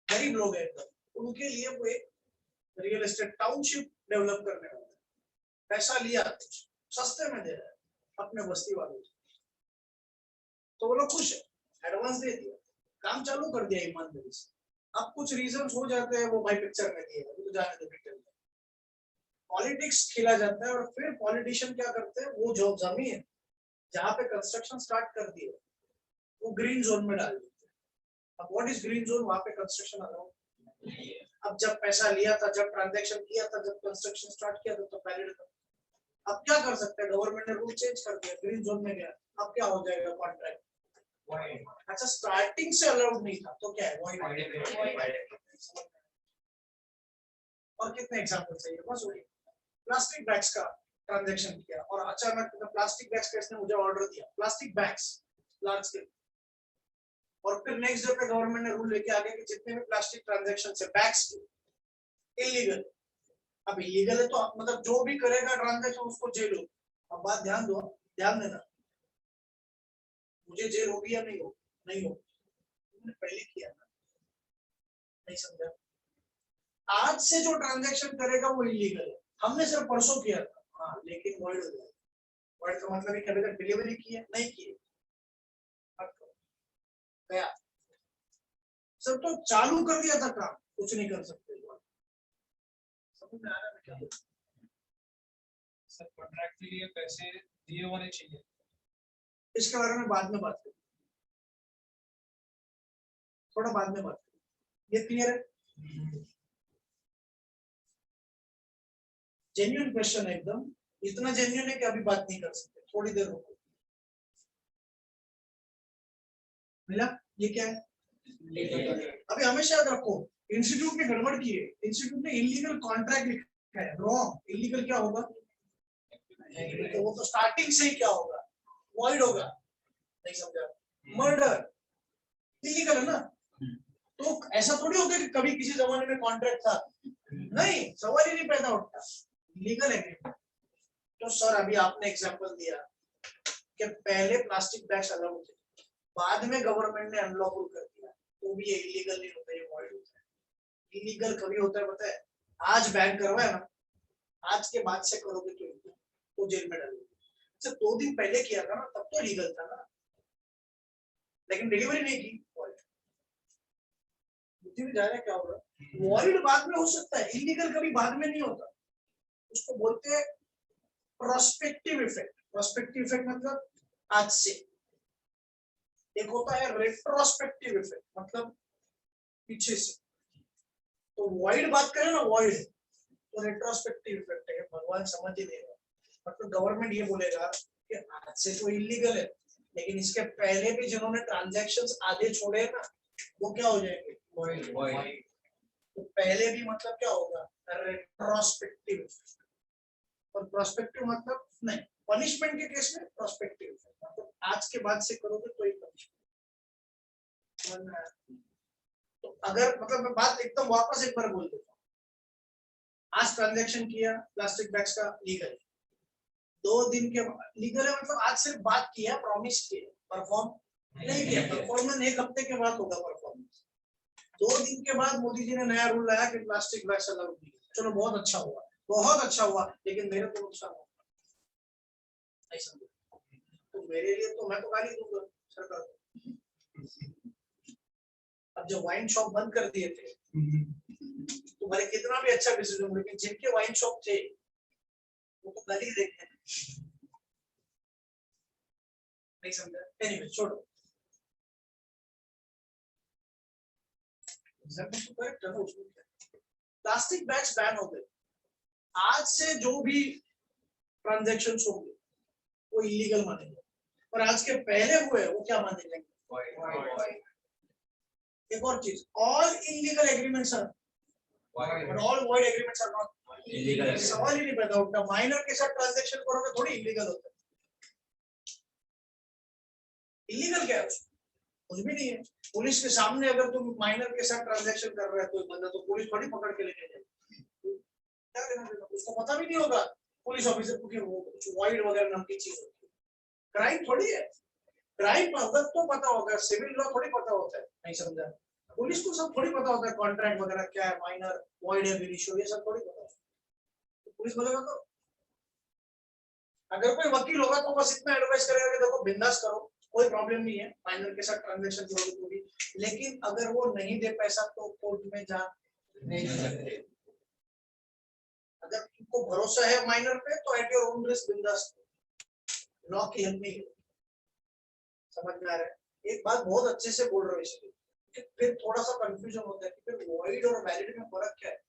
गरीब लोग हैं उनके लिए वो एक रियल एस्टेट टाउनशिप डेवलप करने वाला है। पैसा लिया सस्ते में दे रहा है अपने बस्ती वालों को, तो वो लोग खुश है, एडवांस दे दिया, काम चालू कर दिया ईमानदारी से। अब कुछ रीजंस हो जाते हैं, वो भाई पिक्चर में दिए तो जाने दो, डिटेल में पॉलिटिक्स खेला जाता है। और फिर पॉलिटिशियन क्या करते हैं, वो जो जमीन जहाँ पे कंस्ट्रक्शन स्टार्ट कर दिए वो ग्रीन जोन में डाल देते हैं। अब व्हाट इज ग्रीन जोन, वहां पे कंस्ट्रक्शन अलाउ। अब जब पैसा लिया था, जब ट्रांजैक्शन किया था, जब कंस्ट्रक्शन स्टार्ट किया था तो वैलिड था। अब क्या कर सकते हैं, गवर्नमेंट ने रूल चेंज कर दिया, ग्रीन जोन में गया, अब क्या हो जाएगा कॉन्ट्रैक्ट। अच्छा स्टार्टिंग से अलाउड नहीं था तो क्या है, void। और कितने एग्जांपल चाहिए, बस वही प्लास्टिक बैग्स का ट्रांजैक्शन किया और अचानक प्लास्टिक बैग्स का इसने मुझे ऑर्डर दिया, प्लास्टिक बैग्स लार्ज स्केल, और फिर नेक्स्ट डे पे गवर्नमेंट ने रूल लेके आ गया कि जितने भी प्लास्टिक ट्रांजैक्शन है बैग्स के इलीगल। अब इलीगल है तो मतलब जो भी करेगा ट्रांजैक्शन उसको जेल हो। अब बात ध्यान दो, ध्यान देना, मुझे जेल होगी या नहीं हो, नहीं हो, तुमने पहले किया ना, नहीं समझा। आज से जो ट्रांजैक्शन करेगा वो इलीगल है, हमने सिर्फ परसों किया था, हाँ लेकिन वॉइड हो गया। वॉइड का मतलब है कि अभी तक डिलीवरी की है, नहीं की है, गया सब तो चालू कर दिया था काम, कुछ नहीं कर सकते। समझ में आ रहा है क्या? सर कॉन्ट्रैक्ट के लिए पैसे दिए होने चाहिए, इसके बारे में बाद में बात करें, थोड़ा बाद में बात करें, ये क्लियर है? जेन्युइन क्वेश्चन है एकदम, इतना जेन्युइन है कि अभी बात नहीं कर सकते, थोड़ी देर रुको। मिला? ये क्या है? अभी हमेशा याद रखो, इंस्टीट्यूट ने गड़बड़ की है, इंस्टीट्यूट ने इलीगल कॉन्ट्रैक्ट लिखा है, रॉन्ग। इलीगल क्या होगा, तो वो तो स्टार्टिंग से ही क्या होगा, वॉइड होगा। नहीं समझा? मर्डर इलीगल है ना, तो ऐसा थोड़ी होगा कि कभी किसी जमाने में कॉन्ट्रैक्ट था, नहीं, सवाल ही नहीं पैदा उठता, लीगल है। तो सर अभी आपने एग्जांपल दिया कि पहले प्लास्टिक बैग्स अलाउड थे, बाद में गवर्नमेंट ने अनलॉफुल कर दिया, तो भी ये इलीगल नहीं होता, ये वॉइड होता है। इलीगल कभी होता है पता है, आज बैन करवाया ना, आज के बाद से करोगे तो जेल में डालोगे। अच्छा 2 दिन पहले किया था ना, तब तो लीगल था ना, लेकिन डिलीवरी नहीं की, वॉइड। बुद्धि में जा रहा है क्या होगा, वॉइड बाद में हो सकता है, इलीगल कभी बाद में नहीं होता। उसको बोलते हैं प्रोस्पेक्टिव इफेक्ट। प्रोस्पेक्टिव इफेक्ट मतलब आज से। एक होता है रेट्रोस्पेक्टिव इफेक्ट, मतलब पीछे से। तो वॉइड बात करें ना, वॉइड तो रेट्रोस्पेक्टिव इफेक्ट है, भगवान समझ ही नहीं रहा। मतलब गवर्नमेंट ये बोलेगा कि आज से तो इलीगल है, लेकिन इसके पहले भी जिन्होंने ट्रांजैक्शंस आधे छोड़े हैं ना, वो क्या हो जाएंगे, वॉइड। तो पहले भी मतलब क्या होगा, रेट्रोस्पेक्टिव। और प्रोस्पेक्टिव मतलब नहीं, पनिशमेंट के केस में प्रोस्पेक्टिव मतलब आज के बाद से करोगे तो ही पनिशमेंट। तो अगर मतलब मैं बात एकदम वापस एक बार बोल देता हूँ, आज ट्रांजैक्शन किया प्लास्टिक बैग्स का, लीगल है। 2 दिन के लीगल है मतलब आज सिर्फ बात किया, प्रॉमिस किया, परफॉर्म नहीं किया। परफॉर्मेंस 1 हफ्ते के बाद होगा परफॉर्मेंस। 2 दिन के बाद मोदी जी ने नया रूल लाया कि प्लास्टिक बैग्स अलाउड नहीं। चलो बहुत अच्छा हुआ, बहुत अच्छा हुआ, लेकिन मेरे को नुकसान हुआ, नहीं समझे? तो मेरे लिए तो मैं तो गाली दूंगा सरकार को। अब जो वाइन शॉप बंद कर दिए थे, तो भले कितना भी अच्छा बिजनेस हो, लेकिन जिनके वाइन शॉप थे वो तो गाली देते हैं, नहीं समझा? एनीवे छोड़ो, प्लास्टिक बैग्स बैन हो गए। आज से जो भी ट्रांजैक्शंस होंगे वो इलीगल मानेंगे, और आज के पहले हुए वो क्या माने जाएंगे, एक और चीज, all illegal agreements are but all void agreements are not illegal. सवाल ही नहीं पैदा होता, माइनर के साथ ट्रांजैक्शन करोगे थोड़ी इलीगल होता है। इलीगल क्या है, कुछ भी नहीं है। पुलिस के सामने अगर तुम माइनर के साथ ट्रांजैक्शन कर रहे हो कोई बंदा, तो पुलिस थोड़ी पकड़ के लेके जाएगी, क्या देना देना, उसको पता भी नहीं होगा पुलिस ऑफिसर को कि वो कुछ वॉइड वगैरह नाम की चीज होती है। क्राइम थोड़ी है, क्राइम अगर तो पता होगा, सिविल लॉ थोड़ी पता होता है, नहीं समझा? पुलिस को सब थोड़ी पता होता है कॉन्ट्रैक्ट वगैरह क्या है, माइनर वॉइड है, ये सब थोड़ी पता है। तो पुलिस बोलेगा तो अगर कोई वकील होगा तो बस इतना एडवाइस करेगा कि देखो बिंदास करो, कोई प्रॉब्लम नहीं है, माइनर के साथ ट्रांजैक्शन करोगे तो भी। लेकिन अगर वो नहीं दे पैसा तो कोर्ट में जा नहीं सकते। अगर तुमको भरोसा है माइनर पे तो एट योर ओन रिस्क बिंदास, लॉ की हेल्प नहीं। समझ में आ रहा है? एक बात बहुत अच्छे से बोल रहा हूँ इसलिए कि फिर थोड़ा सा कंफ्यूजन होता है कि फिर वॉइड और वैलिड में फर्क क्या है।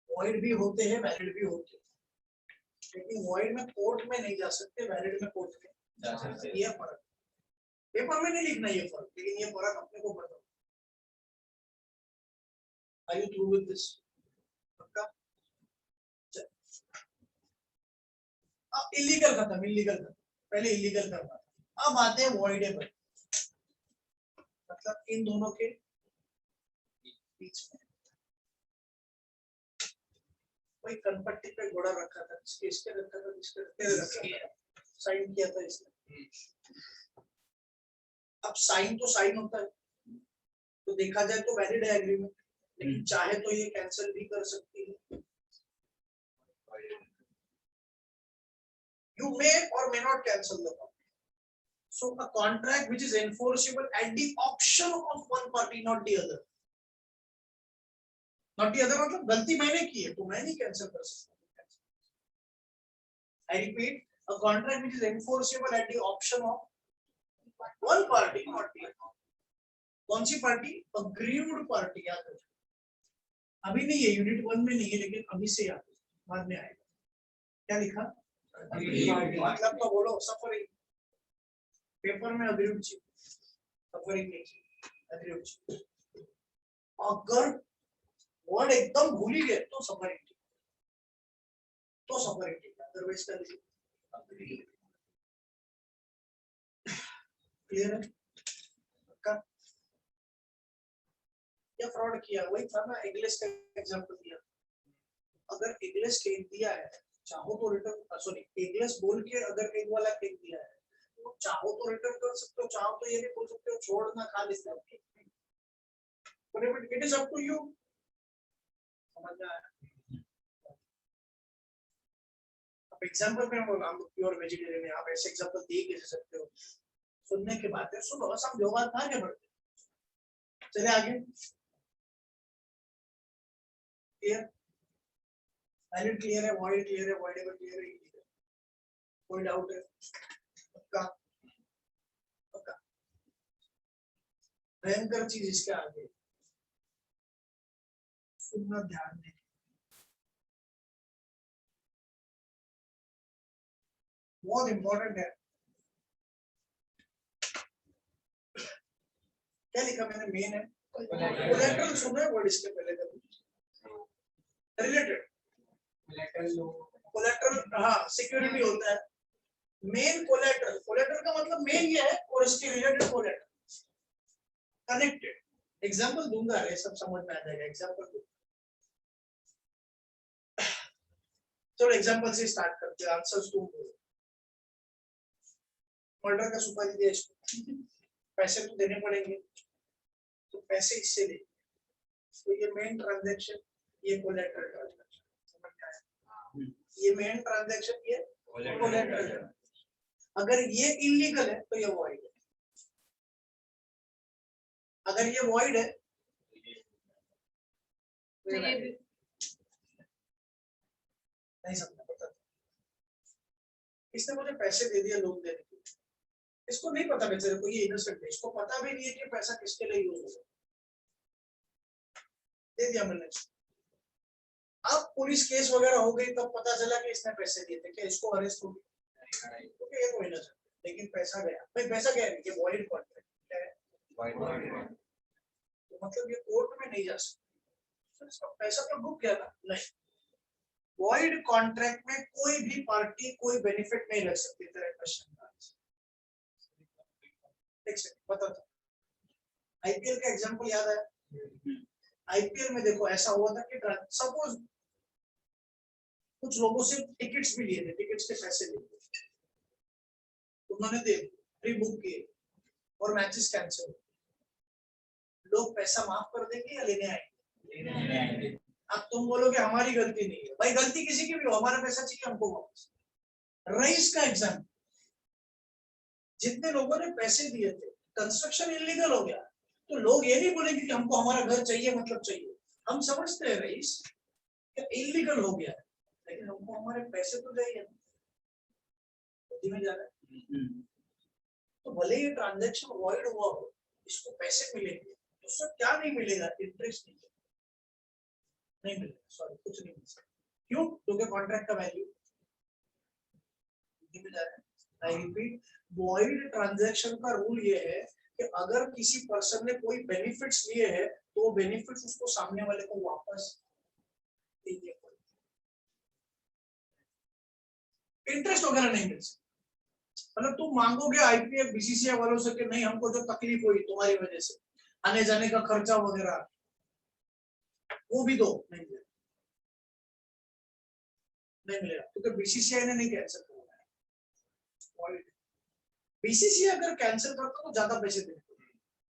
वॉइड भी होते हैं, वैलिड भी होते हैं, लेकिन वॉइड में कोर्ट में नहीं जा सकते, वैलिड में कोर्ट में जा सकते। ये फर्क पेपर में नहीं लिखना ये फर्क, लेकिन ये फर्क अपने को पता। Are you through with this? पक्का? अब इलीगल खत्म, इलीगल खत्म, पहले इलीगल करना। अब आते हैं वॉइडेबल, मतलब इन दोनों के बीच में कोई कनपट्टी पे घोड़ा रखा था, इसके रखा था, इसके रखा था, साइन किया था इसने। अब साइन तो साइन होता है, तो देखा जाए तो वैलिड है एग्रीमेंट, लेकिन चाहे तो ये कैंसिल भी कर सकती है। You may or may not cancel the contract. So a contract which is enforceable at the option of one party, not the other. Not the other मतलब गलती मैंने की है तो मैं नहीं कैंसिल कर सकता। I repeat, a contract which is enforceable at the option of one party, not the other. कौन सी पार्टी? Aggrieved party। याद रखो, अभी नहीं है, यूनिट 1 में नहीं है, लेकिन अभी से याद बाद में आएगा। क्या लिखा? मतलब तो बोलो सफरिंग, पेपर में अग्रीड चाहिए, सफरिंग नहीं, अग्रीड। अगर वर्ड एकदम भूल ही गए तो सफरिंग, तो सफरिंग, अदरवाइज कर लीजिए। क्लियर है? का या फ्रॉड किया, वही था ना, इंग्लिश का एग्जांपल दिया। अगर इंग्लिश केक दिया है, चाहो तो रिटर्न, सॉरी इंग्लिश बोल के अगर एक वाला केक दिया है तो चाहो तो रिटर्न कर सकते हो, चाहो तो ये भी बोल सकते हो छोड़ना खा लेते हो, but it is up to you. समझ में आया? अब एग्जांपल में हम प्योर वेजिटेरियन है, आप ऐसे एग्जांपल दे कैसे सकते हो? सुनने के बाद सुनो, समझो बात, आगे बढ़ते। चले आगे। क्लियर? वैलिड क्लियर है, वॉइड क्लियर है, वॉइडेबल क्लियर है, कोई डाउट है? पक्का? पक्का? भयंकर चीज इसके आगे सुनना, ध्यान दें, बहुत इंपॉर्टेंट है। क्या लिखा मैंने? मेन है, कोलैटरल सुना है वर्ड इसके पहले कभी? रिलेटेड कोलैटरल, हाँ सिक्योरिटी होता है। मेन कोलैटरल, कोलैटरल का मतलब मेन ये है और इसके रिलेटेड कोलैटरल, कनेक्टेड। एग्जांपल दूंगा, ये सब समझ में आ जाएगा, एग्जांपल दूंगा। चलो एग्जांपल से स्टार्ट करते हैं, आंसर्स तुम दो। मर्डर का सुपारी दिया इसको, पैसे तो देने पड़ेंगे, तो पैसे इससे ले, तो ये मेन ट्रांजैक्शन, ये कोलैटरल ट्रांजैक्शन। समझ में आया? ये मेन ट्रांजैक्शन, ये कोलैटरल। अगर ये इलीगल है तो ये वॉइड है, अगर ये वॉइड है तो ये नहीं समझ पता। इसने मुझे पैसे दे दिया लोन देने के, इसको नहीं पता बेचारे को, ये इनोसेंट है, इसको पता भी नहीं है कि पैसा किसके लिए यूज होगा, दे दिया मैंने। अब पुलिस केस वगैरह हो गई तब पता चला कि इसने पैसे दिए थे, क्या इसको अरेस्ट हो गया? क्योंकि ये तो इनोसेंट, लेकिन पैसा गया। भाई पैसा गया, ये वॉइड कॉन्ट्रैक्ट है, तो मतलब ये कोर्ट में नहीं जा सकता, इसका पैसा तो डूब गया था। नहीं, वॉइड कॉन्ट्रैक्ट में कोई भी पार्टी कोई बेनिफिट नहीं रख सकती। तेरा क्वेश्चन बता दो, आईपीएल का एग्जांपल याद है? आईपीएल में देखो ऐसा हुआ था कि सपोज कुछ लोगों से टिकट्स भी लिए थे, टिकट्स के पैसे लिए थे, उन्होंने दे प्री बुक किए और मैचेस कैंसिल। लोग पैसा माफ कर देंगे या लेने आएंगे? अब तुम बोलोगे हमारी गलती नहीं है, भाई गलती किसी की भी हो, हमारा पैसा चाहिए हमको वापस। रईस का एग्जाम, जितने लोगों ने पैसे दिए थे, कंस्ट्रक्शन इलीगल हो गया, तो लोग ये नहीं बोलेंगे कि हमको हमारा घर चाहिए, मतलब चाहिए। हम समझते हैं रईस इलीगल हो गया, लेकिन हमको हमारे पैसे तो चाहिए ना, में जा रहा है। तो भले ये ट्रांजैक्शन वॉइड हुआ हो, इसको पैसे मिलेंगे, तो उससे क्या नहीं मिलेगा? इंटरेस्ट नहीं मिलेगा, सॉरी कुछ नहीं मिल सकता। क्यों? क्योंकि कॉन्ट्रैक्ट का वैल्यू में जा रहा है। आई रिपीट, वॉइड ट्रांजैक्शन का रूल ये है कि अगर किसी पर्सन ने कोई बेनिफिट्स लिए हैं, तो वो बेनिफिट्स उसको सामने वाले को वापस देंगे, इंटरेस्ट वगैरह नहीं मिल सकता। मतलब तुम मांगोगे आईपीएफ बीसीसीआई वालों से कि नहीं हमको जो तकलीफ हुई तुम्हारी वजह से, आने जाने का खर्चा वगैरह, वो भी दो, नहीं मिलेगा, नहीं मिलेगा, क्योंकि बीसीसीआई ने नहीं कैंसिल किया। बीसीसीआई अगर कैंसिल करता तो ज्यादा पैसे देते,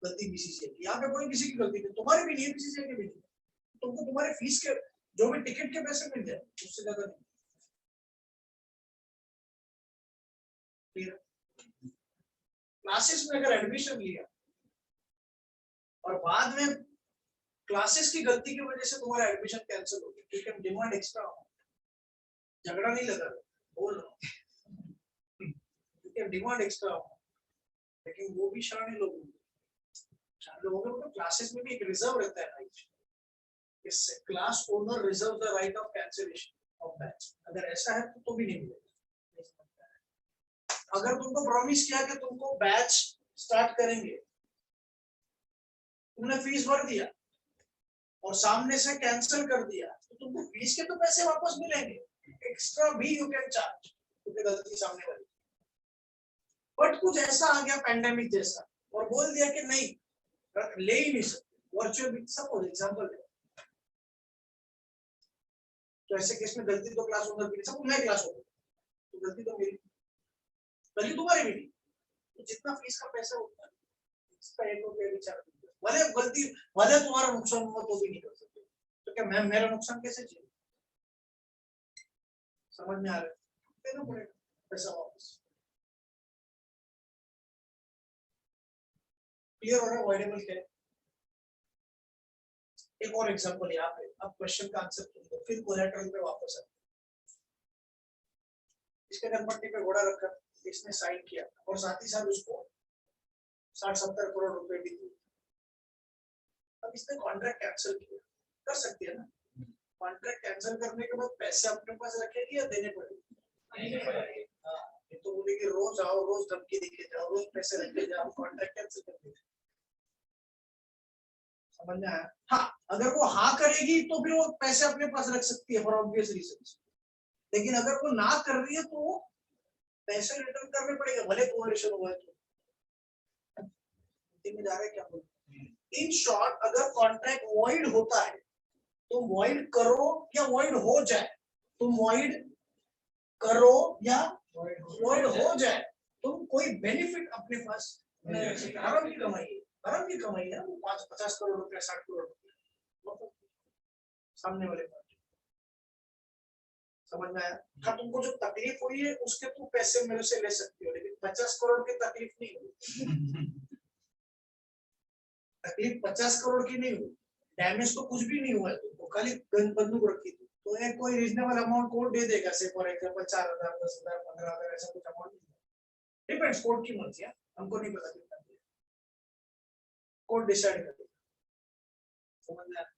गलती बीसीसीआई की। यहाँ पे कोई किसी की गलती नहीं, तुम्हारी भी नहीं है, बीसीसीआई की भी नहीं, तुमको तुम्हारे फीस के जो भी टिकट के पैसे मिल जाए, उससे ज्यादा नहीं। क्लासेस में अगर एडमिशन लिया और बाद में क्लासेस की गलती की वजह से तुम्हारा एडमिशन कैंसिल हो गया, क्योंकि डिमांड एक्स्ट्रा हो, झगड़ा नहीं लगा, बोल रहा हूँ, क्योंकि डिमांड एक्स्ट्रा हो, लेकिन वो भी शान लोग लोगों को क्लासेस में भी एक रिजर्व रहता है राइट, इससे class owner reserve the right of cancellation of batch. अगर ऐसा है तो भी नहीं मिलेगा। अगर तुमको प्रॉमिस किया कि तुमको बैच स्टार्ट करेंगे, तुमने फीस भर दिया और सामने से कैंसिल कर दिया, तो तुमको फीस के तो पैसे वापस मिलेंगे, एक्स्ट्रा भी यू कैन चार्ज, क्योंकि गलती सामने वाली। बट कुछ ऐसा आ गया पैंडेमिक जैसा और बोल दिया कि नहीं ले ही नहीं सकते, वर्चुअल सपोज एग्जांपल है, तो ऐसे केस में गलती तो क्लास ओनर की, सब मैं क्लास ओनर, तो गलती तो मेरी, गलती तुम्हारी भी नहीं, तो जितना फीस का पैसा होता है इसका 1 रुपया भी चार्ज, भले गलती भले तुम्हारा नुकसान हुआ तो भी नहीं कर सकते, तो क्या मैं मेरा नुकसान कैसे झेलूं? समझ में आ रहा है? देना पड़ेगा पैसा वापस। क्लियर हो रहा है अवॉइडेबल क्या है? एक और एग्जांपल यहाँ पे, अब क्वेश्चन का आंसर तुम दो, फिर कोलैटरल पे वापस आ। इसके नंबर पे घोड़ा रखा, इसने साइन किया और साथ ही साथ उसको 60-70 करोड़ रुपए भी दिए। अब इसने कॉन्ट्रैक्ट कैंसिल किया, कर सकती है ना? कॉन्ट्रैक्ट कैंसिल करने के बाद पैसे अपने पास रखेगी या देने पड़ेंगे? ये तो बोलेगी रोज आओ, रोज धमकी देके जाओ, रोज पैसे रखे जाओ, कॉन्ट्रैक्ट कैंसिल कर देगा। समझ में आया? हाँ, अगर वो हाँ करेगी तो फिर वो पैसे अपने पास रख सकती है फॉर ऑब्वियस रीजंस, लेकिन अगर वो ना कर रही है तो पैसे रिटर्न करने पड़ेगा, भले कोऑर्डिनेशन हुआ है तो। जा रहा है क्या बोल? इन शॉर्ट, अगर कॉन्ट्रैक्ट वॉइड होता है तो वॉइड करो या वॉइड हो जाए, तुम वॉइड करो या वॉइड हो जाए, तुम कोई बेनिफिट अपने पास नहीं रख सकते। हराम की कमाई है, हराम की कमाई है, 50 करोड़ रुपया, 60 करोड़ रुपया सामने वाले पास। समझ में आया? हाँ, तुमको जो तकलीफ हुई है उसके तुम पैसे मेरे से ले सकती हो, लेकिन 50 करोड़ की तकलीफ नहीं हुई। तकलीफ 50 करोड़ की नहीं हुई, डैमेज तो कुछ भी नहीं हुआ है, तुमको खाली गन बंदूक रखी थी, तो एक कोई रीजनेबल अमाउंट कोर्ट दे देगा, से फॉर एग्जांपल 4,000, 10,000, 15,000, ऐसा कुछ अमाउंट डिपेंड्स, कोर्ट की मर्जी है, हमको नहीं पता कितना, कोर्ट डिसाइड कर देगा। समझ में आया?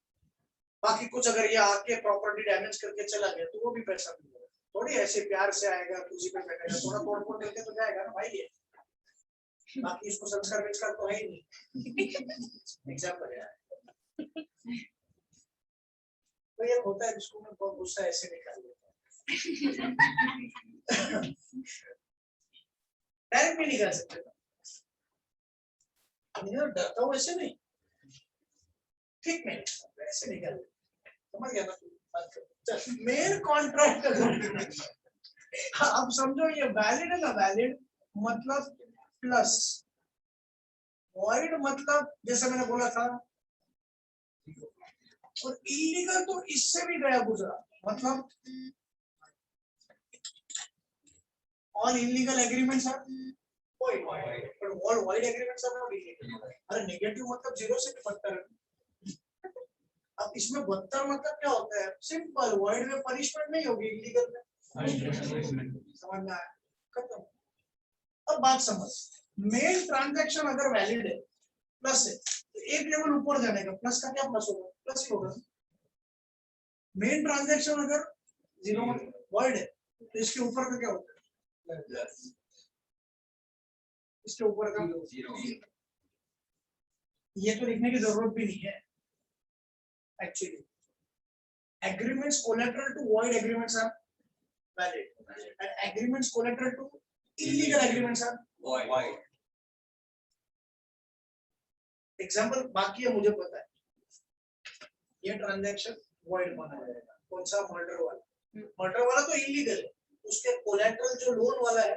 बाकी कुछ अगर ये आके प्रॉपर्टी डैमेज करके चला गया तो वो भी पैसा मिलेगा, थोड़ी ऐसे प्यार से आएगा, तुझी पे बैठेगा, थोड़ा तोड़ फोड़ करके तो जाएगा ना भाई ये, बाकी इसको संस्कार विस्कार तो है ही नहीं। एग्जाम्पल है तो ये होता है, जिसको मैं बहुत गुस्सा ऐसे निकाल देता हूँ, डायरेक्ट भी निकाल सकते, डरता हूँ ऐसे नहीं, ठीक नहीं, ऐसे निकाल देता, समझ गया ना? मेन कॉन्ट्रैक्ट अब समझो, ये वैलिड है ना, वैलिड मतलब प्लस, वॉइड मतलब जैसे मैंने बोला था, और इलीगल तो इससे भी गया गुजरा, मतलब All illegal agreements are void, but all void agreements are not illegal. अरे नेगेटिव मतलब जीरो से भी बदतर है। अब इसमें बदतर मतलब क्या होता है? सिंपल, void में पनिशमेंट नहीं होगी, इलीगल में समझ में आया? खत्म। अब बात समझ, मेन ट्रांजैक्शन अगर वैलिड है, प्लस है, तो एक लेवल ऊपर जाने का, प्लस का क्या प्लस होगा? प्लस ही होगा। मेन ट्रांजैक्शन अगर जीरो वॉइड है तो इसके ऊपर का क्या होता है? इसके ऊपर का जीरो। ये तो लिखने की जरूरत भी नहीं है actually. Agreements collateral to void agreements are valid and agreements collateral to illegal agreements are void. Example बाकी है, मुझे पता है ये ट्रांजैक्शन वॉइड माना जाएगा। कौन सा? मर्डर वाला। मर्डर वाला तो इलीगल है, उसके कोलैटरल जो लोन वाला है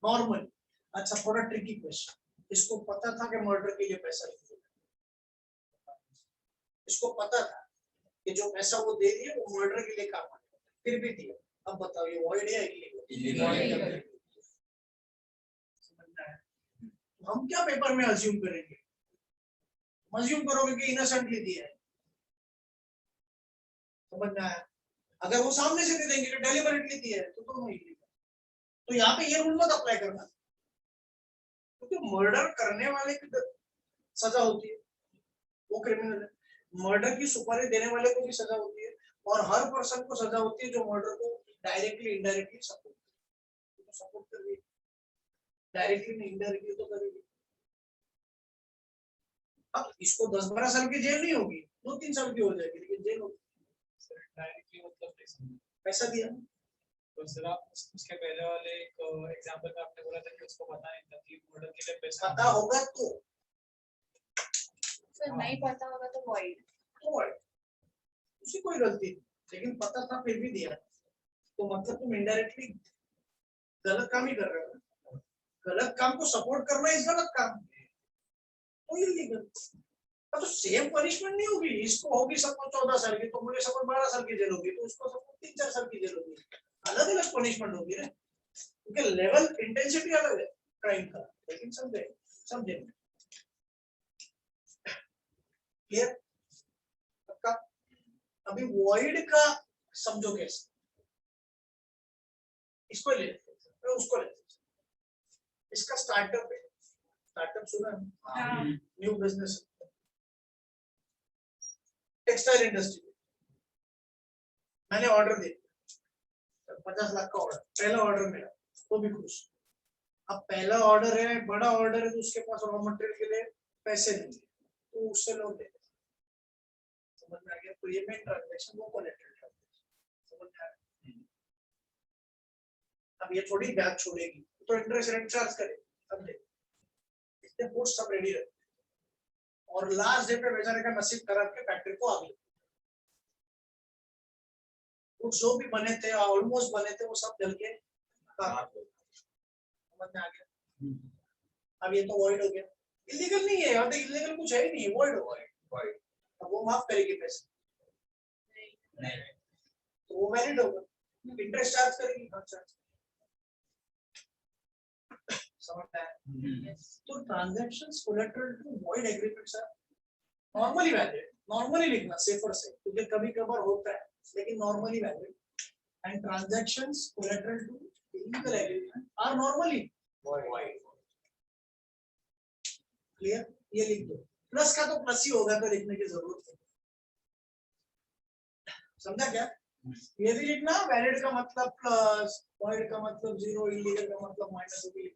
नॉर्मल। अच्छा, थोड़ा ट्रिकी क्वेश्चन, इसको पता था कि मर्डर के लिए पैसा नहीं, इसको पता था कि जो पैसा वो दे रही है वो मर्डर के लिए काम है, फिर भी दिया। अब बताओ ये वॉइड है इलीगल? समझना है? हम क्या पेपर में अज्यूम करेंगे? अज्यूम करोगे कि इनोसेंटली दिया है, समझना है? अगर वो सामने से दे देंगे कि डेलिबरेटली दिया है तो दोनों इलीगल। तो यहाँ पे ये रूल मत अप्लाई करना, क्योंकि मर्डर करने वाले की सजा होती है, वो क्रिमिनल है। मर्डर की सुपारी देने वाले को भी सजा होती है, और हर पर्सन को सजा होती है जो मर्डर को डायरेक्टली इनडायरेक्टली सपोर्ट कर रही है। डायरेक्टली नहीं, इनडायरेक्टली तो करेगी। अब इसको 10-12 साल की जेल नहीं होगी, 2-3 साल की हो जाएगी, लेकिन जेल होगी। डायरेक्टली मतलब पैसा दिया तो जरा उसके पहले वाले एक एग्जांपल में आपने बोला था कि उसको पता नहीं था कि मर्डर के लिए पैसा पता होगा तो सर नहीं पता होगा तो void। उसी कोई गलती नहीं, लेकिन पता था फिर भी दिया, तो मतलब तुम इनडायरेक्टली गलत काम ही कर रहे हो। गलत काम को सपोर्ट करना इस गलत काम, तो इलीगल। तो सेम पनिशमेंट नहीं होगी, इसको होगी सबको 14 साल की, तो मुझे सबको 12 साल की जेल होगी, तो उसको सबको 3-4 साल की जेल होगी। अलग अलग पनिशमेंट होगी ना, क्योंकि लेवल इंटेंसिटी अलग है क्राइम का, लेकिन समझे क्लियर? पक्का? अभी वॉइड का समझो कैसे, इसको ले लेते, उसको ले लेते। इसका स्टार्टअप है, स्टार्टअप सुना है? New business, textile industry. मैंने ऑर्डर दिया 50 लाख का ऑर्डर, पहला ऑर्डर मेरा, तो भी खुश। अब पहला ऑर्डर है, बड़ा ऑर्डर है, तो उसके पास रॉ मटेरियल के लिए पैसे नहीं है, तो उससे लोन ले। समझ में आ गया? तो ये मेन ट्रांजैक्शन वो कोलैटरल ट्रांजैक्शन, समझ में आया? अब ये थोड़ी ब्याज छोड़ेगी, तो इंटरेस्ट रेट चार्ज करेगी, समझे? इसने गुड्स सब रेडी रखे और लास्ट डे पे बेचारे का नसीब खराब के फैक्ट्री को आग लगी। जो भी बने थे, ऑलमोस्ट बने थे, वो सब जल के खाक हो गए। समझ में आ गया? अब ये तो वॉइड हो गया, इलीगल नहीं है, यहाँ तो इलीगल कुछ है ही नहीं, वॉइड हो गया। अब वो माफ करेगी पैसे नहीं, तो वो वैलिड होगा, इंटरेस्ट चार्ज करेगी, खर्चा। समझता है? तो transactions collateral to void agreements are normally valid. Normally लिखना सेफर से, क्योंकि कभी कभार होता है, लेकिन normally valid. And transactions collateral to illegal agreement are normally void. Clear? ये लिख दो, प्लस का तो प्लस ही होगा, तो लिखने की जरूरत है। समझा क्या? ये भी लिखना, वैलिड का मतलब प्लस, वॉइड का मतलब जीरो, इलीगल का मतलब माइनस होगी।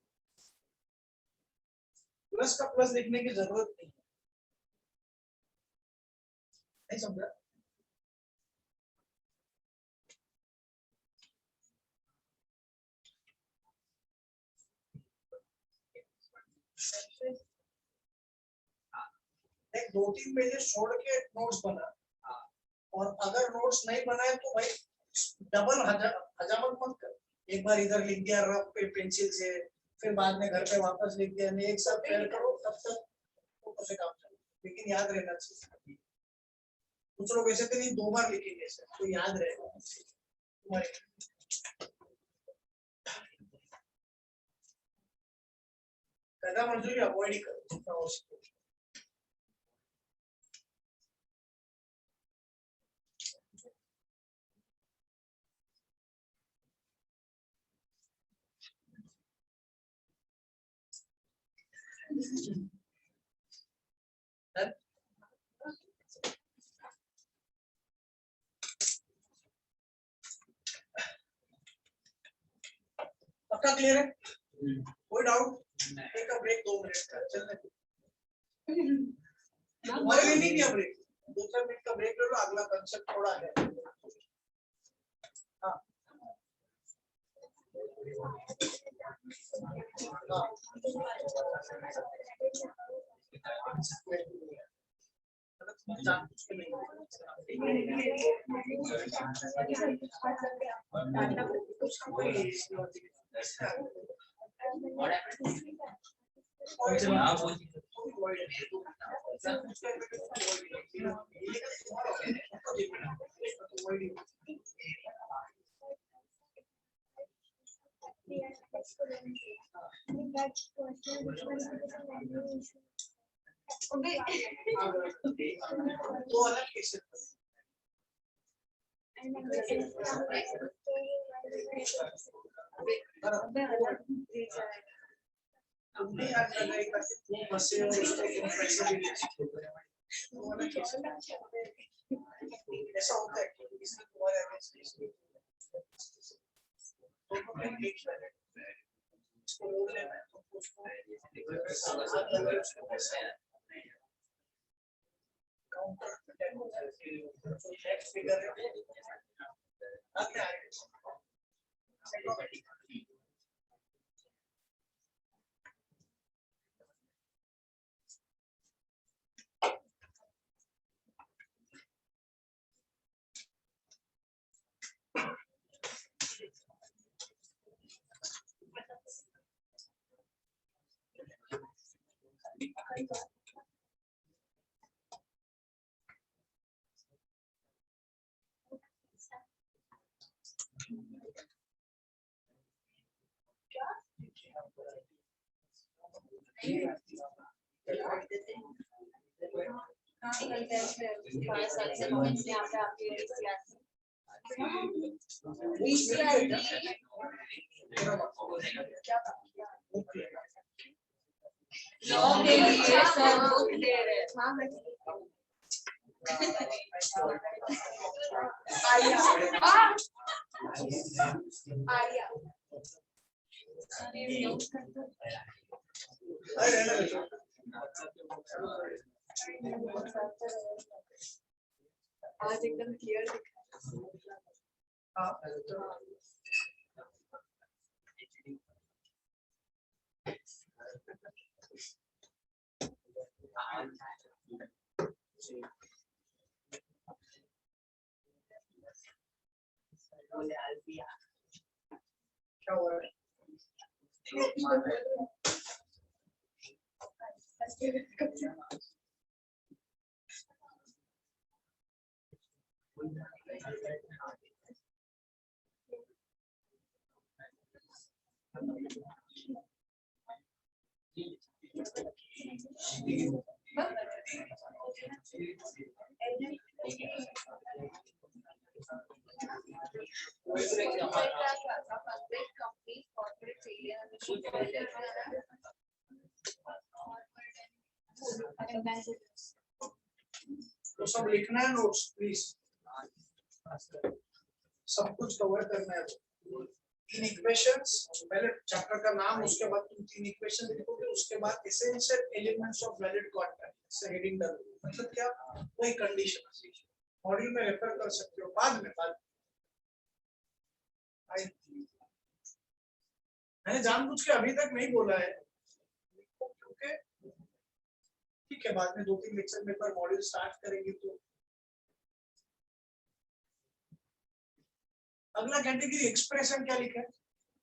प्लस का प्लस लिखने की जरूरत नहीं समझा? एक 2-3 पेजेस छोड़ के नोट्स बना, और अगर नोट्स नहीं बनाए तो भाई डबल हजामत मत कर। एक बार इधर लिख दिया रफ पे पेंसिल से, फिर बाद में घर पे वापस लिख दिया, नहीं, एक साथ फेल करो, तब तक फोटो से काम चले। लेकिन याद रहना चाहिए, कुछ लोग ऐसे तो नहीं 2 बार लिखेंगे, तो याद रहेगा तुम्हारे। पैदा मंजूरी अवॉइड ही करो जितना हो सके। पक्का क्लियर है? कोई doubt? Take a break 2 minute का, चलने दो। हमारे लिए नहीं किया ब्रेक, 2-3 मिनट का ब्रेक ले लो, अगला कंसेप्ट थोड़ा है। हाँ दो अलग केसेस तुमने याद लगाएगा कि तुम फंसे हो उसको तुम पैसे भी ले सकते हो, ऐसा होता है कि इसमें तुम्हारे अगेंस्ट इसको रोक लेना है तो उसको काउंटर नेक्स्ट फिगर है क्या है आज एकदम क्लियर दिख हाँ क्या हुआ है? तो सब लिखना है नोट्स प्लीज, सब कुछ कवर करना है। 3 इक्वेशंस, पहले चैप्टर का नाम, उसके बाद तुम 3 इक्वेशन लिखोगे, उसके बाद essential elements of valid contract से हेडिंग डालोगे। मतलब क्या, कोई कंडीशन मॉड्यूल में रेफर कर सकते हो बाद में। मैंने जानबूझ के अभी तक नहीं बोला है क्योंकि ठीक है, बाद में 2-3 लेक्चर में पर मॉड्यूल स्टार्ट करेंगे तो। अगला कैटेगरी एक्सप्रेशन, क्या लिखा है?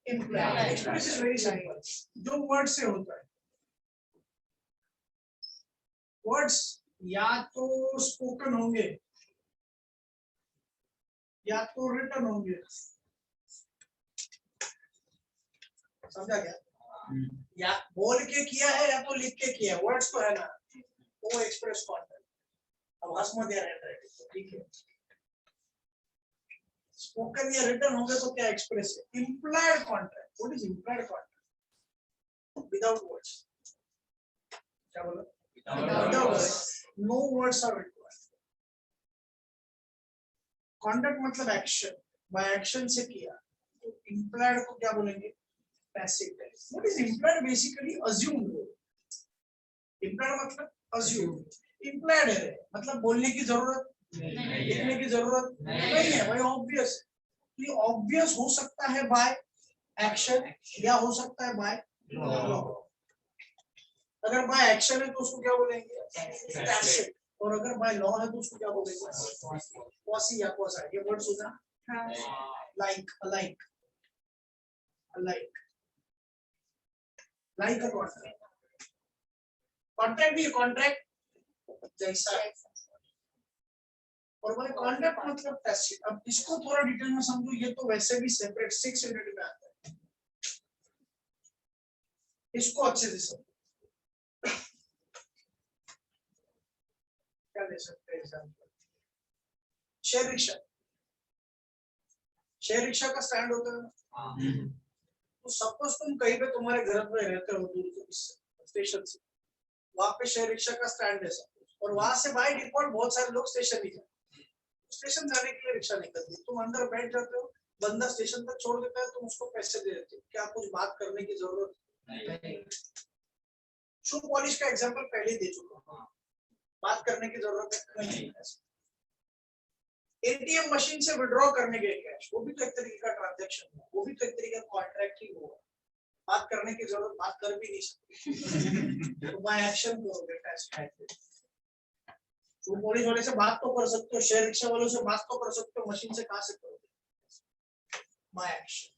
Imply. Expression is very simple, जो वर्ड से होता है। वर्ड्स या तो स्पोकन होंगे या तो रिटन होंगे, समझा क्या? या बोल के किया है या तो लिख के किया है, वर्ड्स तो है ना, वो एक्सप्रेस कॉन्टेंट। अब हंस मत यार हैंडराइटिंग, ठीक है। स्पोकन या रिटन होगा तो क्या एक्सप्रेस है? Implied contract. What is implied contract? Without words. क्या बोला? Without words. No words are required. Conduct मतलब एक्शन, बाय एक्शन से किया। तो इम्प्लाइड को क्या बोलेंगे? Passive tense. What is implied? Basically assumed. Implied मतलब अज्यूम। इम्प्लाइड है मतलब बोलने की जरूरत, लिखने की जरूरत नहीं है, भाई ऑब्वियस। ये ऑब्वियस हो सकता है बाय एक्शन या हो सकता है बाय लॉ। अगर बाय एक्शन है तो उसको क्या बोलेंगे? टैसिट। और अगर बाय लॉ है तो उसको क्या बोलेंगे? क्वासी या क्वासा। ये वर्ड सुना? Like, alike, alike, like a contract. Contract भी कॉन्ट्रैक्ट जैसा। और भाई कॉन्ट्रैक्ट मतलब टैसिट। अब इसको थोड़ा डिटेल में समझो, ये तो वैसे भी सेपरेट 6 यूनिट में आता है, इसको अच्छे से समझो। क्या ले सकते हैं example? Share rickshaw. Share rickshaw का स्टैंड होता है। तो सपोज तुम कहीं पे तुम्हारे घर में रहते हो, दूर स्टेशन से, वहां पे शेयर रिक्शा का स्टैंड है और वहां से बाय डिफॉल्ट बहुत सारे लोग स्टेशन ही जाते हैं। स्टेशन जाने के लिए रिक्शा निकलती है, तुम अंदर बैठ जाते हो, बंदा स्टेशन तक छोड़ देता है, तुम उसको पैसे दे देते हो। क्या कुछ बात करने की जरूरत नहीं? शू पॉलिश का एग्जांपल पहले दे चुका हूं, बात करने की जरूरत नहीं। एटीएम मशीन से विड्रॉ करने के कैश, वो भी तो एक तरीके का ट्रांजैक्शन है, वो भी तो एक तरीके का कॉन्ट्रैक्ट ही हुआ। बात करने की जरूरत, बात कर भी नहीं सकते तो बाय एक्शन करोगे टेस्ट। शू पॉलिश वाले से बात तो कर सकते हो, शेयर रिक्शा वालों से बात तो कर सकते हो, मशीन से कहां से करोगे? By action.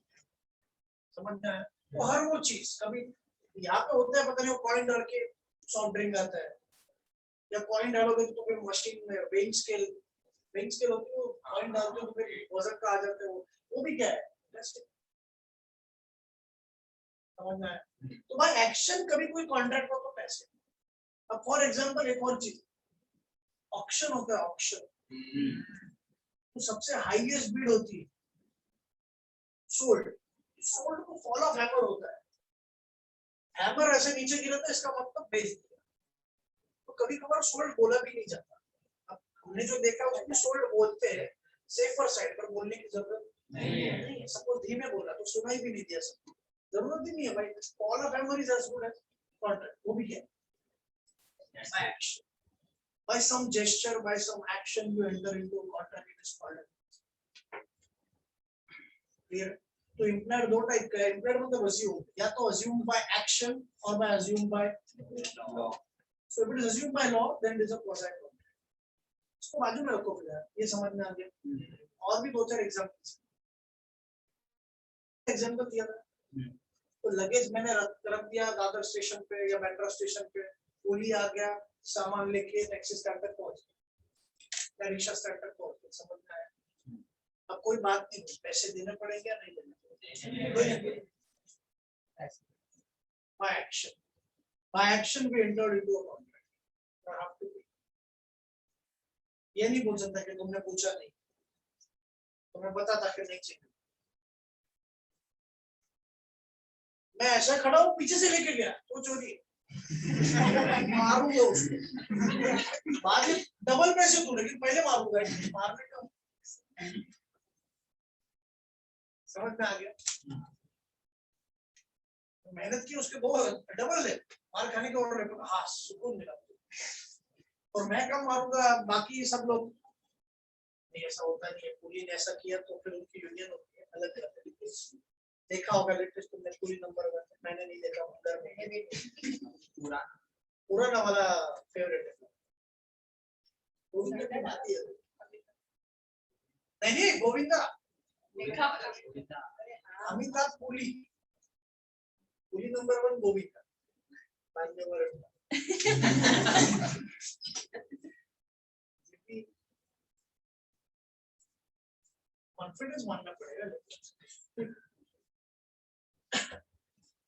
समझना है? तो हर वो चीज, कभी यहाँ पे होता है पता नहीं, वो कॉइन डाल के सॉफ्ट ड्रिंक आता है, या कॉइन डालोगे तो फिर मशीन में वेइंग स्केल होती है, कॉइन डालते हो तो फिर वजन का आ जाता है, वो भी क्या है? समझना है? तो भाई एक्शन कभी कोई कॉन्ट्रैक्ट हो तो पैसे। अब फॉर एग्जांपल एक और चीज, ऑक्शन होता है। ऑक्शन तो सबसे हाईएस्ट बिड होती है सोल्ड। सोल्ड को फॉल ऑफ हैमर होता है। हैमर ऐसे नीचे गिरा था, इसका मतलब बेच दिया। तो कभी कभार सोल्ड बोला भी नहीं जाता। अब हमने जो देखा उसमें सोल्ड बोलते हैं, सेफर साइड पर बोलने की जरूरत नहीं है। सपोज धीमे बोला तो सुनाई भी नहीं दिया, सब जरूरत ही नहीं है भाई। Fall of hammer is as good as contract. वो भी क्या है? by action, by some gesture, by some action you enter into a contract, it is called clear? तो implied दो टाइप का है। implied मतलब assume, या तो assumed by action और by assumed by law. So if it is assumed by law, then it is a quasi contract. इसको बाजू में रखो फिर, ये समझ में आ गया। और भी दो चार एग्जांपल्स दिया था। तो लगेज मैंने रख दिया दादर स्टेशन पे या मेट्रो स्टेशन पे, कुली आ गया, सामान लेके टैक्सी स्टैंड तक पहुंच गया, रिक्शा स्टैंड तक पहुंच गया। समझ में आया? अब कोई बात नहीं, पैसे देने पड़ेंगे या नहीं देने पड़ेंगे? By action we entered into a contract. You have to pay. ये नहीं बोल सकता कि तुमने पूछा नहीं, तुम्हें पता था कि नहीं चाहिए। मैं ऐसा खड़ा हूँ, पीछे से लेके गया तो चोरी, मारूंगा उसको। बाद में डबल पैसे दूं, लेकिन पहले मारूंगा। मारने का समझ में आ गया? मेहनत की, उसके दो डबल है, मार खाने का ऑर्डर है, हाँ सुकून मिला। और मैं कम मारूंगा, बाकी सब लोग नहीं। ऐसा होता नहीं है। पुलिस ने ऐसा किया तो फिर उनकी यूनियन होती है, अलग अलग तरीके से। देखा होगा लेटेस्ट तुमने पुलिस नंबर 1, मैंने नहीं देखा, पुराना वाला फेवरेट है। नहीं गोविंदा, अमिताभ पुली नंबर 1 गोविंदा, कॉन्फिडेंस मानना पड़ेगा।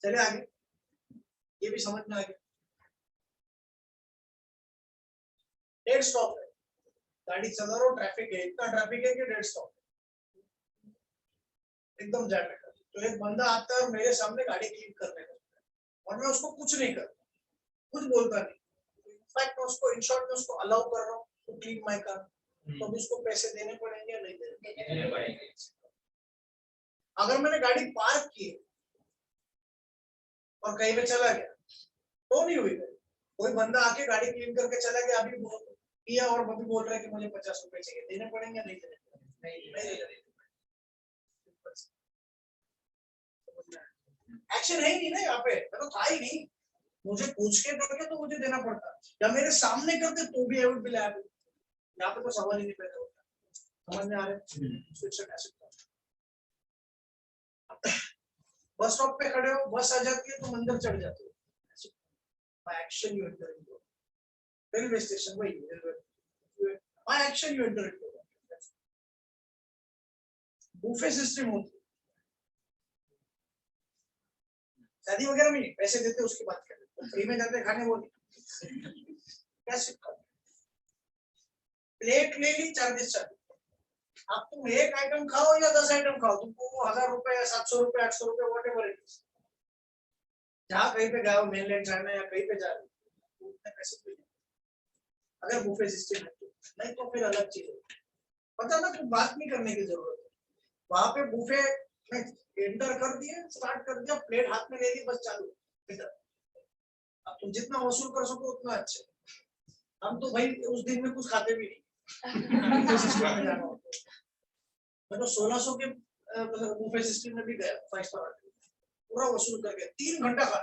चले आगे। ये भी समझ में आ गया। डेड स्टॉप है, गाड़ी चला रहा हो, ट्रैफिक है, इतना ट्रैफिक है कि डेड स्टॉप एकदम जैम है। तो एक बंदा आता है और मेरे सामने गाड़ी क्लीन करने लगता है और मैं उसको कुछ नहीं करता, कुछ बोलता नहीं, इनफैक्ट मैं उसको इन शॉर्ट में उसको अलाउ कर रहा हूँ टू क्लीन माय कार, तो अभी उसको पैसे देने पड़ेंगे या नहीं देने पड़ेंगे? अगर मैंने गाड़ी पार्क की और कहीं पे चला गया तो नहीं हुई, कोई बंदा आके गाड़ी क्लीन करके चला गया, अभी किया और अभी बोल रहा है कि मुझे 50 रुपए चाहिए, देने पड़ेंगे या नहीं देने पड़ेंगे? एक्शन है ही नहीं ना यहाँ पे, मैं तो था ही नहीं, मुझे पूछ के करके तो मुझे देना पड़ता, या मेरे सामने करते तो भी आई वुड बी लायबल। यहाँ पे तो सवाल ही नहीं पैदा होता, समझ में आ रहा है? बस स्टॉप पे खड़े हो, बस आ जाती है तो मंदिर चढ़ जाते हो, by action you enter into railway station, वही by action you enter into buffet system होती है, शादी वगैरह में नहीं, पैसे देते उसकी बात कर रहे, फ्री में जाते खाने वो नहीं, कैसे प्लेट ले ली, चार्जेस चार्ज, अब तुम एक आइटम खाओ या 10 आइटम खाओ, तुमको 1000 रुपए या 700 रुपए 800 रुपए व्हाटएवर इट इज, जहाँ कहीं पे गए हो मेनलैंड चाइना या कहीं पे जा रहे हो उतने पैसे तो अगर बुफे सिस्टम है तो, नहीं तो फिर अलग चीज है, पता ना, कुछ बात नहीं करने की जरूरत है, वहां पे बुफे में एंटर कर दिए, स्टार्ट कर दिया, प्लेट हाथ में ले ली, बस चालू, अब तुम जितना वसूल कर सको उतना अच्छा, हम तो भाई उस दिन में कुछ खाते भी नहीं, बुफे सिस्टम में जाना होता है, मैं तो 1600 के बुफे सिस्टम में भी गया, 5 स्टार पूरा वसूल करके 3 घंटा खा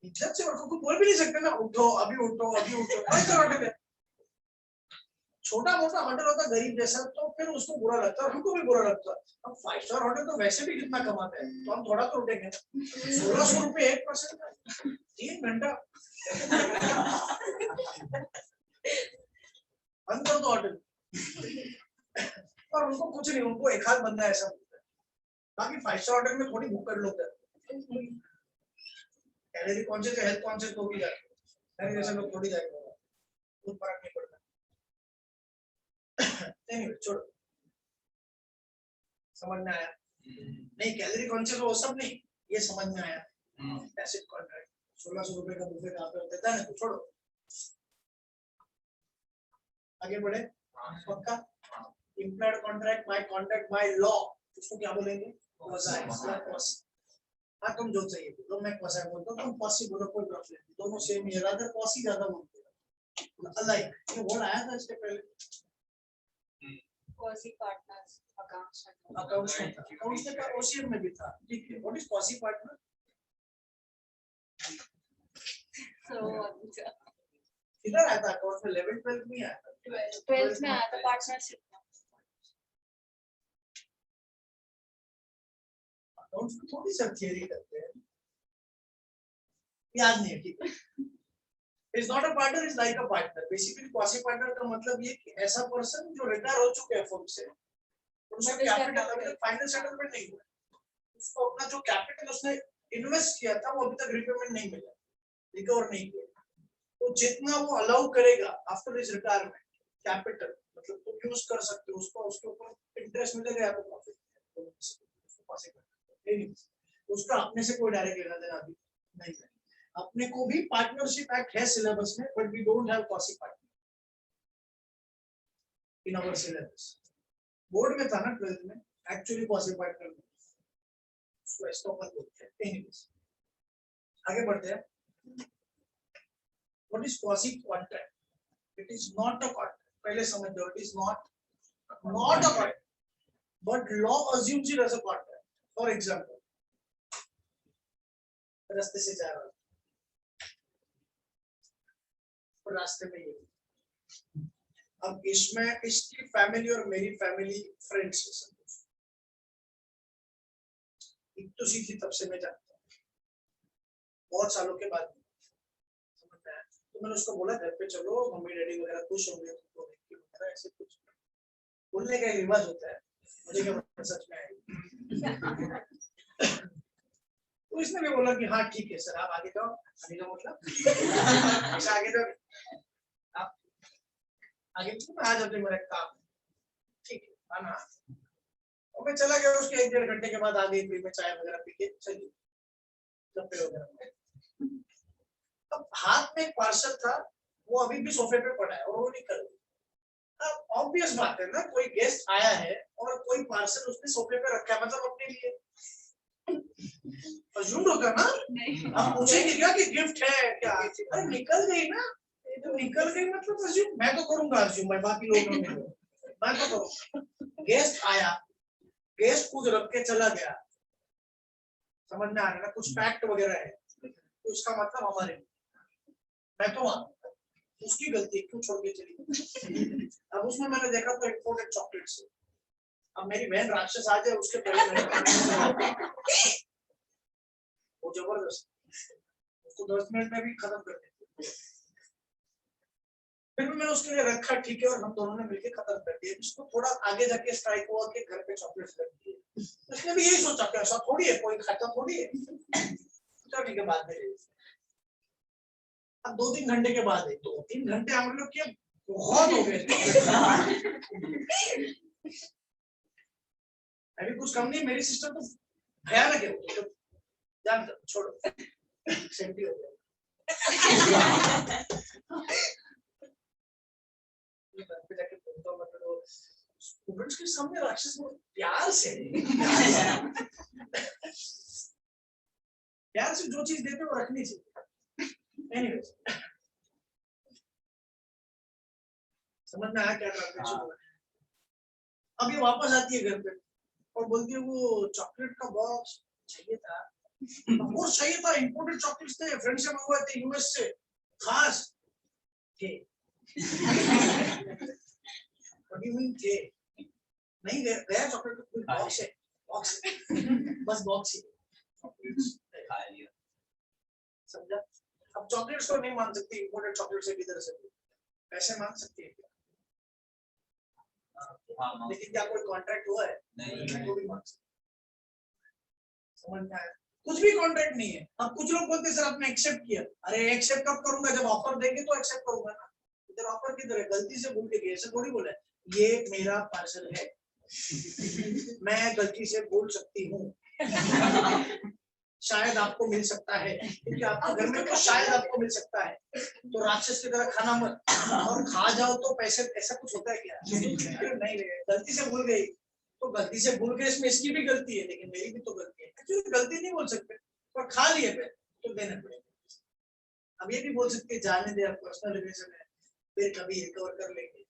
इज्जत से, और को बोल भी नहीं सकते ना, उठो अभी उठो अभी उठो, ऐसा होटल है, छोटा मोटा होटल होता गरीब जैसा तो फिर उसको बुरा लगता है, हमको भी बुरा लगता है, अब 5 स्टार होटल तो वैसे भी कितना कमाते हैं, तो हम थोड़ा तो उठेंगे, 1600 रुपए 1% का 3 घंटा बंद कर दो होटल, और उनको कुछ नहीं, उनको एक हाथ बंदा ऐसा बोलता है, बाकी 5 स्टार होटल में थोड़ी भूखड़ लोग जाते हैं, कैलोरी कॉन्शियस हेल्थ कॉन्शियस लोग भी जाते हैं, जैसे लोग थोड़ी जाएंगे, कुछ फर्क नहीं पड़ता। नहीं छोड़ो, समझ में आया? नहीं कैलोरी कॉन्शियस वो सब नहीं, ये समझ में आया? एसिड कॉन्ट्रैक्ट 1600 रुपए का बुफे कहाँ पे देता है ना, तो छोड़ो, आगे बढ़े। पक्का employed contract by contract by law, उसको क्या बोलेंगे? हाँ तुम जो चाहिए बोलो, मैं क्वासी बोलता हूँ, तुम क्वासी बोलो, कोई प्रॉब्लम नहीं, दोनों सेम ही है, रादर क्वासी ज्यादा बोलते हैं, अलाइक ये वर्ड आया था इसके पहले, क्वासी पार्टनर्स अकाउंट्स में था, ओसीएम में भी था, ठीक है, व्हाट इज क्वासी पार्टनर? किधर आया था अकाउंट में? 11 12 में आया था, 12th में आया था पार्टनरशिप में, अकाउंट्स में थोड़ी सी थियरी करते हैं, याद नहीं है, ठीक है, is not a partner, is like a partner, basically quasi partner का मतलब ये कि ऐसा पर्सन जो रिटायर हो चुके हैं फर्म से, उसका कैपिटल अभी तक फाइनल सेटलमेंट नहीं हुआ, उसको अपना जो कैपिटल उसने इन्वेस्ट किया था वो अभी तक रिपेमेंट नहीं मिला, रिकवर नहीं किया, तो जितना वो अलाउ करेगा आफ्टर हिज रिटायरमेंट कैपिटल, मतलब तुम यूज कर सकते हो उसको, उसके ऊपर इंटरेस्ट मिलेगा या तो प्रॉफिट, उसका अपने से कोई डायरेक्ट लेना देना अभी नहीं है। अपने को भी पार्टनरशिप एक्ट है सिलेबस में, but we don't have quasi partner in our syllabus, board में था ना 12th में, एक्चुअली क्वासी पार्टनर में उसको एस्टॉपल बोलते हैं। एनीवेज आगे बढ़ते हैं, what is quasi contract? It is not a contract, पहले समझ लो, it is not a contract, but law assumes it as a contract. For example, रास्ते से जा रहा हूं, रास्ते में ये, अब इसमें इसकी फैमिली और मेरी फैमिली फ्रेंड्स है, एक तो सीधी तब से मैं जानता हूँ, बहुत सालों के बाद समझ में आया, तो मैंने उसको बोला घर पे चलो, मम्मी डैडी वगैरह खुश होंगे तुमको देख के वगैरह, ऐसे कुछ बोलने का रिवाज होता है, मुझे क्या पता सच में आएगी तो इसने भी बोला कि हाँ ठीक है सर, आप आगे जाओ। आगे जाओ मतलब ऐसा आगे जाओ, आप आगे चलो, मैं आ जाते मेरा काम, ठीक है आना। और मैं चला गया, उसके 1-1.5 घंटे के बाद आ गई, फिर मैं चाय वगैरह पी के चली गप्पे वगैरह। अब हाथ में एक पार्सल था, वो अभी भी सोफे पे पड़ा है और वो निकल गया। अब ऑब्वियस बात है ना, कोई गेस्ट आया है और कोई पार्सल उसने सोफे पे रखा है, मतलब अपने लिए अज्यूम होगा ना। आप पूछेंगे क्या कि गिफ्ट है क्या? अरे निकल गई ना, ये तो निकल गई मतलब अज्यूम, मैं तो करूंगा अज्यूम, मैं बाकी लोगों ने मैं तो करूंगा। गेस्ट आया, गेस्ट कुछ रख के चला गया, समझ में आ रहा है ना, कुछ फैक्ट वगैरह है, तो उसका मतलब हमारे लिए, मैं तो वहां, उसकी गलती क्यों छोड़ के चली गई। अब उसमें मैंने देखा तो इम्पोर्टेड चॉकलेट से, अब मेरी बहन राक्षस आ जाए उसके पहले मैंने वो जबरदस्त, उसको 10 मिनट में भी खत्म कर देती। फिर भी मैंने उसके लिए रखा, ठीक है, और हम दोनों ने मिलकर खत्म कर दिया। इसको थोड़ा आगे जाके स्ट्राइक हुआ कि घर पे चॉकलेट्स रख दिए, उसने भी यही सोचा कि ऐसा थोड़ी है, कोई खाता थोड़ी है, तो ठीक है बाद में। अब 2-3 घंटे के बाद है, 2-3 घंटे हम लोग के बहुत हो गए। अभी कुछ कम नहीं, मेरी सिस्टर तो भयानक है, तो जान दो, छोड़ो, सेफ्टी हो गया। स्टूडेंट्स के सामने राक्षस प्यार से प्यार से जो चीज देते वो रखनी चाहिए। एनीवेज, समझ में आया क्या ट्रांसलेशन हुआ? अब ये वापस आती है घर पे और बोलती है वो चॉकलेट का बॉक्स चाहिए था, वो चाहिए था, इंपोर्टेड चॉकलेट्स थे, फ्रेंड से मंगवाए थे यूएस से, खास थे। थे नहीं गया चॉकलेट का बॉक्स है, बॉक्स बस बॉक्स ही खा लिया, समझा? अब चॉकलेट्स को नहीं मान सकती, इंपोर्टेड चॉकलेट से किधर से पैसे मांग सकती है क्या? लेकिन क्या कोई कॉन्ट्रैक्ट हुआ है? नहीं, वो भी मांग सकते, समझ में आया? कुछ भी कॉन्ट्रैक्ट नहीं है। अब कुछ लोग बोलते सर आपने एक्सेप्ट किया, अरे एक्सेप्ट कब करूंगा, जब ऑफर देंगे तो एक्सेप्ट करूंगा ना। इधर ऑफर किधर है? गलती से भूल के गए, ऐसे थोड़ी बोला ये मेरा पार्सल है, मैं गलती से भूल सकती हूँ, शायद आपको मिल सकता है, क्योंकि आपके घर में तो शायद आपको मिल सकता है, तो राक्षस की तरह खाना मत, और खा जाओ तो पैसे, ऐसा कुछ होता है क्या? नहीं, गलती से भूल गई तो गलती से भूल गए, इसमें इसकी भी गलती है, लेकिन मेरी भी तो गलती है। एक्चुअली गलती नहीं बोल सकते, पर खा लिए फिर तो देना पड़ेगा। अब ये भी बोल सकते जाने दे, पर्सनल रिलेशन है, फिर कभी रिकवर कर लेंगे,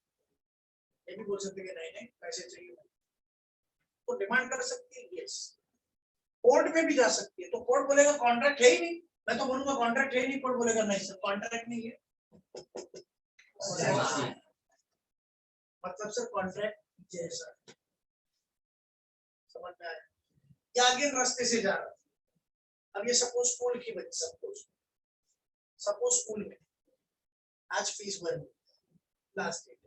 ये भी बोल सकते कि नहीं नहीं पैसे चाहिए, तो डिमांड कर सकती है, यस। कोर्ट में भी जा सकती है, तो कोर्ट बोलेगा कॉन्ट्रैक्ट है ही नहीं, मैं तो बोलूंगा कॉन्ट्रैक्ट है ही नहीं, कोर्ट बोलेगा नहीं सर कॉन्ट्रैक्ट नहीं है, मतलब सर कॉन्ट्रैक्ट जैसा, समझ में आया? या आगे रास्ते से जा रहा, अब ये सपोज स्कूल की बच्ची, सपोज स्कूल में आज फीस भरी, लास्ट डेट,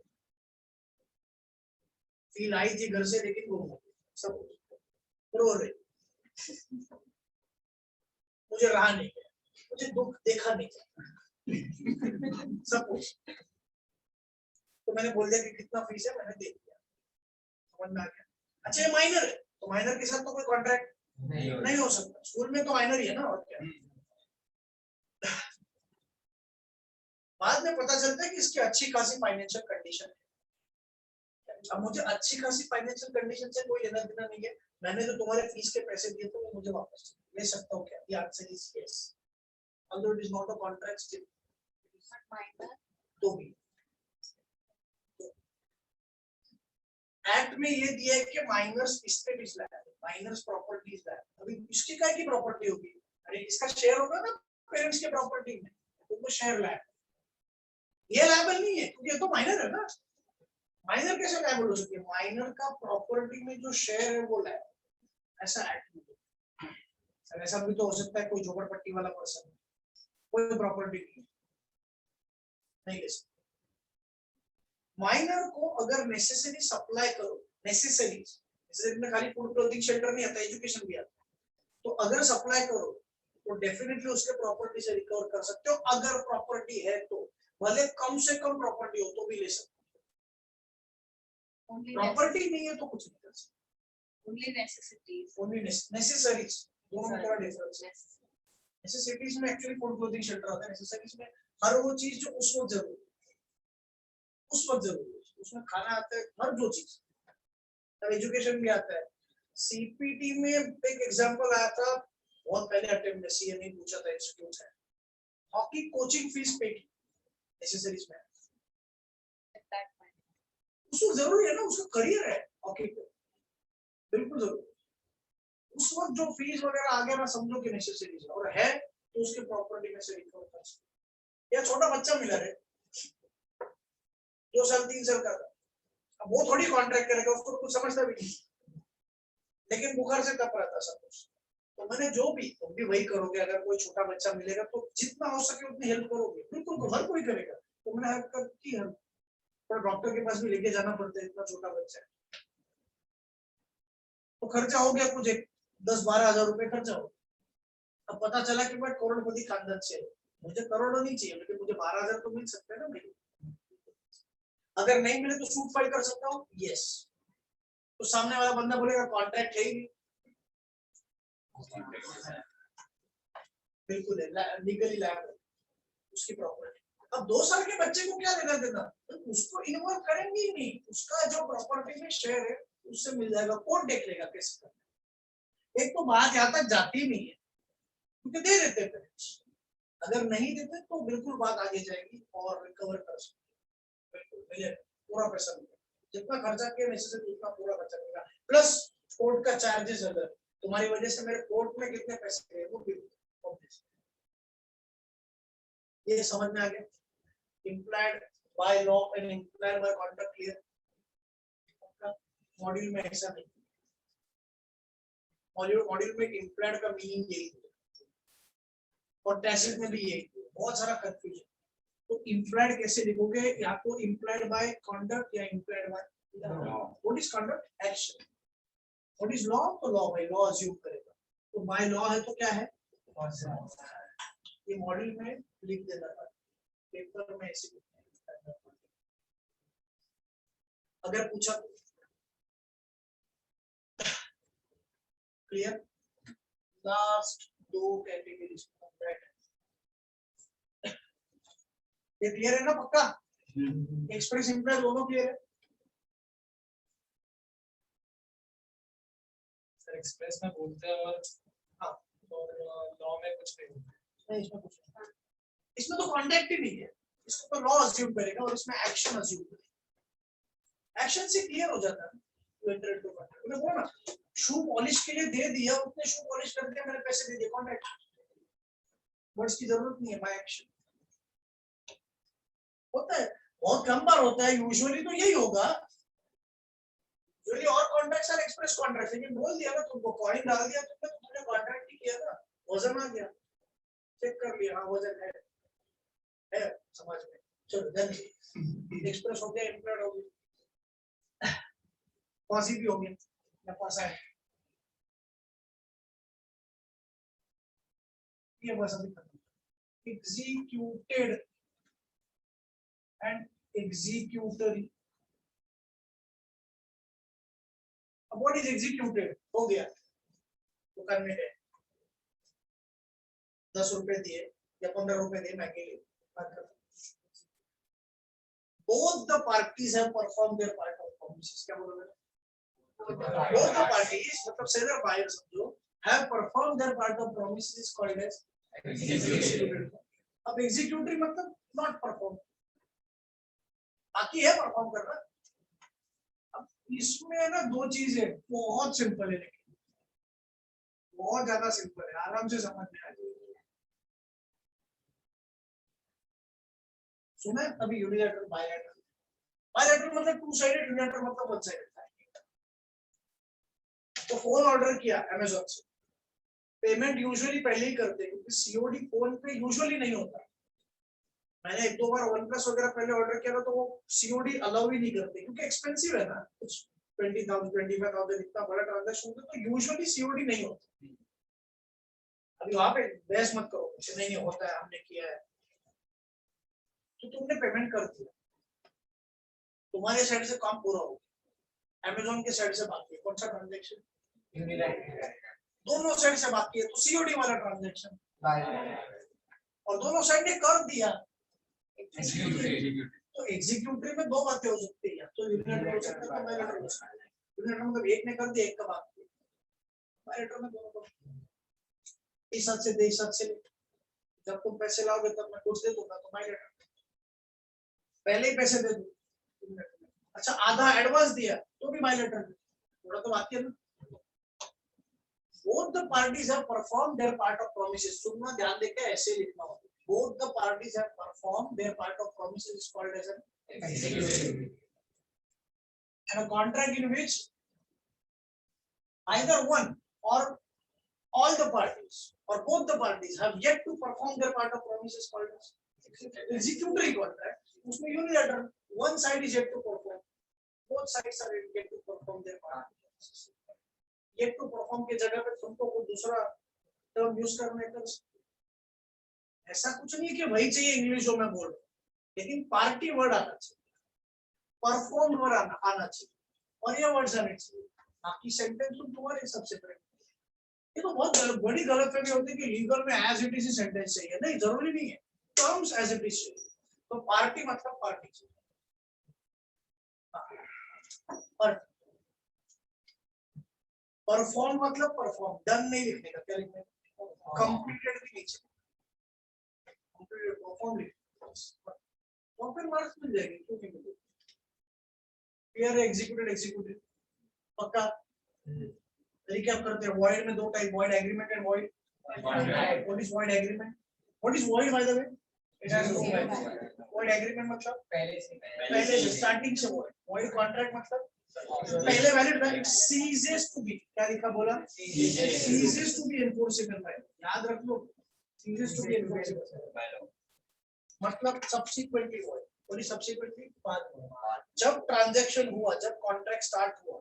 फी लाई थी घर से लेकिन गुम हो गई, सपोज रो रही, मुझे रहा नहीं गया, मुझे दुख देखा नहीं गया, सपोज, तो मैंने बोल दिया कि कितना फीस है, मैंने दे दिया, समझ में आ गया? अच्छा ये माइनर है, तो माइनर के साथ तो कोई कॉन्ट्रैक्ट नहीं हो सकता, स्कूल में तो माइनर ही है ना, और क्या। बाद में पता चलता है कि इसकी अच्छी खासी फाइनेंशियल कंडीशन है। अब मुझे अच्छी खासी फाइनेंशियल कंडीशन से कोई लेना देना नहीं है, मैंने जो तुम्हारे फीस के पैसे दिए थे वो मुझे वापस ले सकता हूँ क्या? The answer is yes. Although it is not a contract still. तो भी एक्ट में ये दिया है कि minor's estate is liable, minor's property is liable. अभी इसकी क्या की प्रॉपर्टी होगी? अरे इसका शेयर होगा ना पेरेंट्स के प्रॉपर्टी में, तो वो शेयर लायबल, ये लायबल नहीं है क्योंकि ये तो माइनर है ना। माइनर कैसे लायबल हो सकती है? माइनर का प्रॉपर्टी में जो शेयर है वो लायबल, ऐसा एक्ट में। सर ऐसा भी तो हो सकता है कोई झोपड़पट्टी वाला पर्सन कोई प्रॉपर्टी नहीं ले सकता। माइनर को अगर नेसेसरी सप्लाई करो, नेसेसरी में खाली फूड क्लोथिंग शेल्टर नहीं आता, एजुकेशन भी आता है, तो अगर सप्लाई करो तो डेफिनेटली उसके प्रॉपर्टी से रिकवर कर सकते हो, अगर प्रॉपर्टी है तो, भले कम से कम प्रॉपर्टी हो तो भी ले सकते Only हो, प्रॉपर्टी नहीं है तो कुछ नहीं कर सकते, only necessities. ओनली नेसेसरीज, दोनों में थोड़ा Sorry, डिफरेंस है। necessities. नेसेसिटीज में एक्चुअली फूड क्लोथिंग शेल्टर आता है, नेसेसरीज में हर वो चीज जो उस वक्त जरूरी है, उस वक्त जरूरी है, उसमें खाना आता है, हर जो चीज, अब एजुकेशन भी आता है। सीपीटी में एक एग्जांपल आया था बहुत पहले अटेम्प्ट में, सीए ने पूछा था, इंस्टीट्यूट है, हॉकी कोचिंग फीस पे की नेसेसरीज में, At that point. उसको जरूरी है ना, उसका करियर है हॉकी पे, बिल्कुल जरूरी। उस वक्त जो फीस वगैरह आ गया ना, समझो कि नेसेसरीज है, और है तो उसके प्रॉपर्टी में से रिकवर कर सकते। या छोटा बच्चा मिला है 2 साल 3 साल का, अब वो थोड़ी कॉन्ट्रैक्ट करेगा, उसको कुछ समझता भी नहीं, लेकिन बुखार से कप रहता सब कुछ। तो मैंने जो भी, तुम भी वही करोगे, अगर कोई छोटा बच्चा मिलेगा तो जितना हो सके उतनी हेल्प करोगे, बिल्कुल हर कोई करेगा, तो मैंने हेल्प कर की हेल्प। पर डॉक्टर के पास भी लेके जाना पड़ता है, इतना छोटा बच्चा है, तो खर्चा हो गया कुछ 10-12 हजार रुपए खर्चा हो। अब पता चला कि मैं करोड़पति खानदान से, मुझे करोड़ों नहीं चाहिए, लेकिन मुझे 12,000 तो मिल सकते हैं ना भाई। अगर नहीं मिले तो सूट फाइल कर सकता हूँ, यस। तो सामने वाला बंदा बोलेगा कॉन्ट्रैक्ट है ही नहीं, बिल्कुल है, लीगली लैब उसकी प्रॉपर्टी। अब 2 साल के बच्चे को क्या लेना देना, तो उसको इन्वॉल्व करेंगे ही नहीं, उसका जो प्रॉपर्टी में शेयर है उससे मिल जाएगा, कोर्ट देख लेगा कैसे करना। एक तो बात यहाँ तक जाती नहीं है क्योंकि दे देते पेरेंट्स, अगर नहीं देते तो बिल्कुल बात आगे जाएगी और रिकवर कर सकते, बिल्कुल मिले, पूरा पैसा मिलेगा, जितना खर्चा किया नेसेसरी उतना पूरा खर्चा मिलेगा, प्लस कोर्ट का चार्जेस, अगर तुम्हारी वजह से मेरे कोर्ट में कितने पैसे गए वो बिल्कुल। ये समझ में आ गया, implied by law and implied by contract clear। Module में ऐसा नहीं, मॉड्यूल में implied का मीनिंग यही है, और टैसिट में भी यही, बहुत सारा कंफ्यूजन। तो implied कैसे लिखोगे, या तो implied by conduct या implied by law। What is conduct? Action। What is law? तो law by law assume करेगा, तो by law है तो क्या है, ये मॉड्यूल में लिख देना है, पेपर में ऐसे अगर पूछा तो। क्लियर, लास्ट 2 कैटेगरीज ये क्लियर है ना, पक्का? एक्सप्रेस इंप्लाइड दोनों क्लियर है? सर एक्सप्रेस में बोलते हैं और हाँ, और लॉ में कुछ नहीं होता नहीं, इसमें कुछ नहीं, इसमें तो कॉन्ट्रैक्ट ही नहीं है, इसको तो लॉ अज्यूम करेगा और इसमें एक्शन अज्यूम करेगा। एक्शन से क्लियर हो जाता है, तो एंटर इनटू कॉन्ट्रैक्ट। मैंने बोला ना, शू पॉलिश के लिए दे दिया, उतने शू पॉलिश कर दिया, मैंने पैसे दे दिए, कॉन्ट्रैक्ट। वर्ड्स की जरूरत नहीं है, बाय एक्शन होता है, बहुत कम बार होता है, यूजुअली तो यही होगा, यूजुअली और कॉन्ट्रैक्ट्स आर एक्सप्रेस कॉन्ट्रैक्ट, लेकिन बोल दिया ना तुमको, कॉइन डाल दिया तुमने, तो तुमने कॉन्ट्रैक्ट ही किया ना, वजन आ गया, चेक कर लिया, हाँ वजन है समाज में, चलो डन, एक्सप्रेस हो गया, इंप्लॉयड हो गया, फांसी भी हो गया, या फांसा है, ये बस अभी खत्म। Executed and executory. अब व्हाट इज एग्जीक्यूटेड, हो गया, दुकान में गए, 10 रुपए दिए या 15 रुपए दिए मैगी लिए, both the parties have performed their part of promises। क्या बोलोगे? both the parties, मतलब seller buyer समझो, have performed their part of promises is called as executed। अब executory मतलब not perform, बाकी है परफॉर्म करना। अब इसमें ना 2 चीजें बहुत सिंपल है, लेकिन बहुत ज्यादा सिंपल है, आराम से समझ में आ जाएगी। सुना है अभी यूनिलैटरल बायलैटरल, बायलैटरल मतलब 2 साइडेड, यूनिलैटरल मतलब 1 साइडेड। तो फोन ऑर्डर किया अमेज़न से, पेमेंट यूजुअली पहले ही करते हैं क्योंकि सीओडी फोन पे यूजुअली नहीं होता। मैंने 1-2 बार OnePlus वगैरह पहले ऑर्डर किया था, तो वो सीओडी अलाउ ही नहीं करते क्योंकि एक्सपेंसिव है ना, कुछ 20,000 25,000 इतना बड़ा ट्रांजैक्शन होता है, तो यूजुअली सीओडी नहीं होता। अभी वहां पे बहस मत करो, कुछ नहीं होता है, हमने किया है, तो तुमने पेमेंट कर दिया, तुम्हारे साइड से काम पूरा हो गया, अमेजोन के साइड से बाकी है, कौन सा ट्रांजेक्शन? दोनों साइड से बाकी है, तो सीओडी वाला ट्रांजेक्शन, और दोनों साइड ने कर दिया, तो एग्जीक्यूटिव में दो बातें हो सकती है, तो यूनिलेटरल हो सकता है, तो बायलैटरल हो सकता है। यूनिलेटरल मतलब एक ने कर दिया, एक का बाकी है, बायलैटरल में दोनों को इस हाथ से दे, इस हाथ से ले, जब तुम पैसे लाओगे तब मैं कुछ दे दूंगा, तो बायलैटरल, पहले ही पैसे दे दूं, अच्छा आधा एडवांस दिया तो भी बायलैटरल, थोड़ा तो बाकी है ना। Both the parties have performed their part of promises. सुनना ध्यान देके ऐसे लिखना होगा. Both the parties have performed their part of promises is called as an executive. And a contract in which either one or all the parties or both the parties have yet to perform their part of promises is called as executory contract. उसमें unilateral, one side is yet to perform, both sides are yet to perform their part. Yet to perform के जगह पे तुमको कोई दूसरा term use करने का, ऐसा कुछ नहीं है कि वही चाहिए इंग्लिश जो मैं बोल रहा हूँ, लेकिन पार्टी वर्ड आना चाहिए, परफॉर्म वर्ड आना चाहिए, और ये वर्ड्स आने चाहिए, बाकी सेंटेंस तुम तुम्हारे हिसाब से करेंगे। ये तो बहुत बड़ी गलतफहमी होती है कि लीगल में एज इट इज ही सेंटेंस चाहिए, नहीं, जरूरी नहीं है, टर्म्स एज इट इज चाहिए, तो पार्टी मतलब पार्टी चाहिए, और परफॉर्म मतलब परफॉर्म, डन नहीं लिखने का, क्या लिखने का, कंप्लीटेड भी नहीं चाहिए, कंप्लीटेड परफॉर्म लिखना, तो फिर मार्क्स मिल जाएगी, क्यों नहीं मिलेगी, क्लियर है, एग्जीक्यूटेड एग्जीक्यूटिव, पक्का। रिकैप करते हैं, वॉइड में दो type, void agreement and void, what is void agreement, what is void by the way, it has no value, void agreement मतलब पहले से स्टार्टिंग से वॉइड, वॉइड कॉन्ट्रैक्ट मतलब पहले वैलिड था, इट सीजेस टू बी, क्या लिखा बोला, ceases to be enforceable by, याद रख लो, सीजेस टू बी एनफोर्सेबल मतलब सब्सिक्वेंटली हुआ, और सब्सिक्वेंटली बाद में, जब ट्रांजैक्शन हुआ, जब कॉन्ट्रैक्ट स्टार्ट हुआ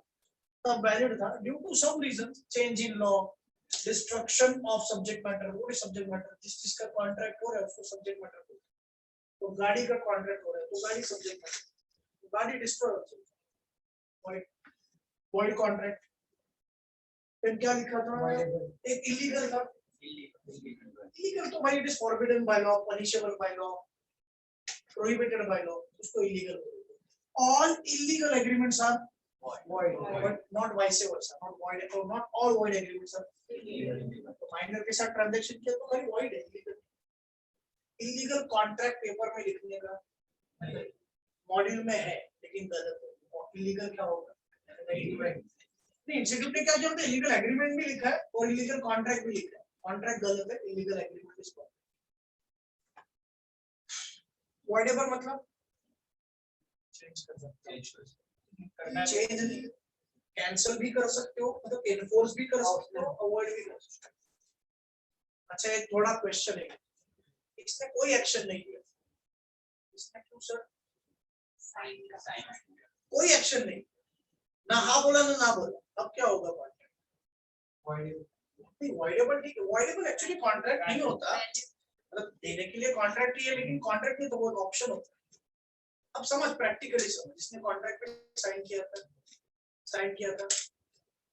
तब वैलिड था, due to some reason, change in law, destruction of subject matter, वो सब्जेक्ट मैटर, जिस चीज का कॉन्ट्रैक्ट हो रहा है उसको सब्जेक्ट मैटर बोलते हैं, तो गाड़ी का कॉन्ट्रैक्ट हो रहा है तो गाड़ी सब्जेक्ट मैटर, तो गाड़ी डिस्ट्रॉय हो जाएगी, void contract, फिर क्या लिखा था, एक इलीगल था, इलीगल तो भाई it is forbidden by law, punishable by law, prohibited by law, उसको illegal, all illegal agreements are void, but not vice versa, not void, or not all void agreements are illegal, तो minor के साथ transaction किया तो भाई void है, illegal contract paper में लिखने का मॉड्यूल में है, लेकिन गलत है, इलीगल क्या होगा, नहीं, इंस्टीट्यूट ने क्या किया, इलीगल एग्रीमेंट भी लिखा है और इलीगल कॉन्ट्रैक्ट भी लिखा है, कॉन्ट्रैक्ट गलत है, इलीगल एग्रीमेंट इसको वॉइडेबल मतलब चेंज कर सकते हैं, चेंज नहीं, कैंसिल भी कर सकते हो, मतलब एनफोर्स भी कर सकते हो, अवॉइड भी कर सकते हो। अच्छा, एक थोड़ा क्वेश्चन है, इसने कोई एक्शन नहीं लिया, इसने क्यों सर, कोई एक्शन नहीं, ना हाँ बोला ना बोला, अब क्या होगा कॉन्ट्रैक्ट, वॉइडेबल, ठीक है, वॉइडेबल एक्चुअली कॉन्ट्रैक्ट नहीं होता, मतलब देने के लिए कॉन्ट्रैक्ट ही है, लेकिन कॉन्ट्रैक्ट में तो वो ऑप्शन होता है। अब समझ, प्रैक्टिकली समझ, जिसने कॉन्ट्रैक्ट पे साइन किया था,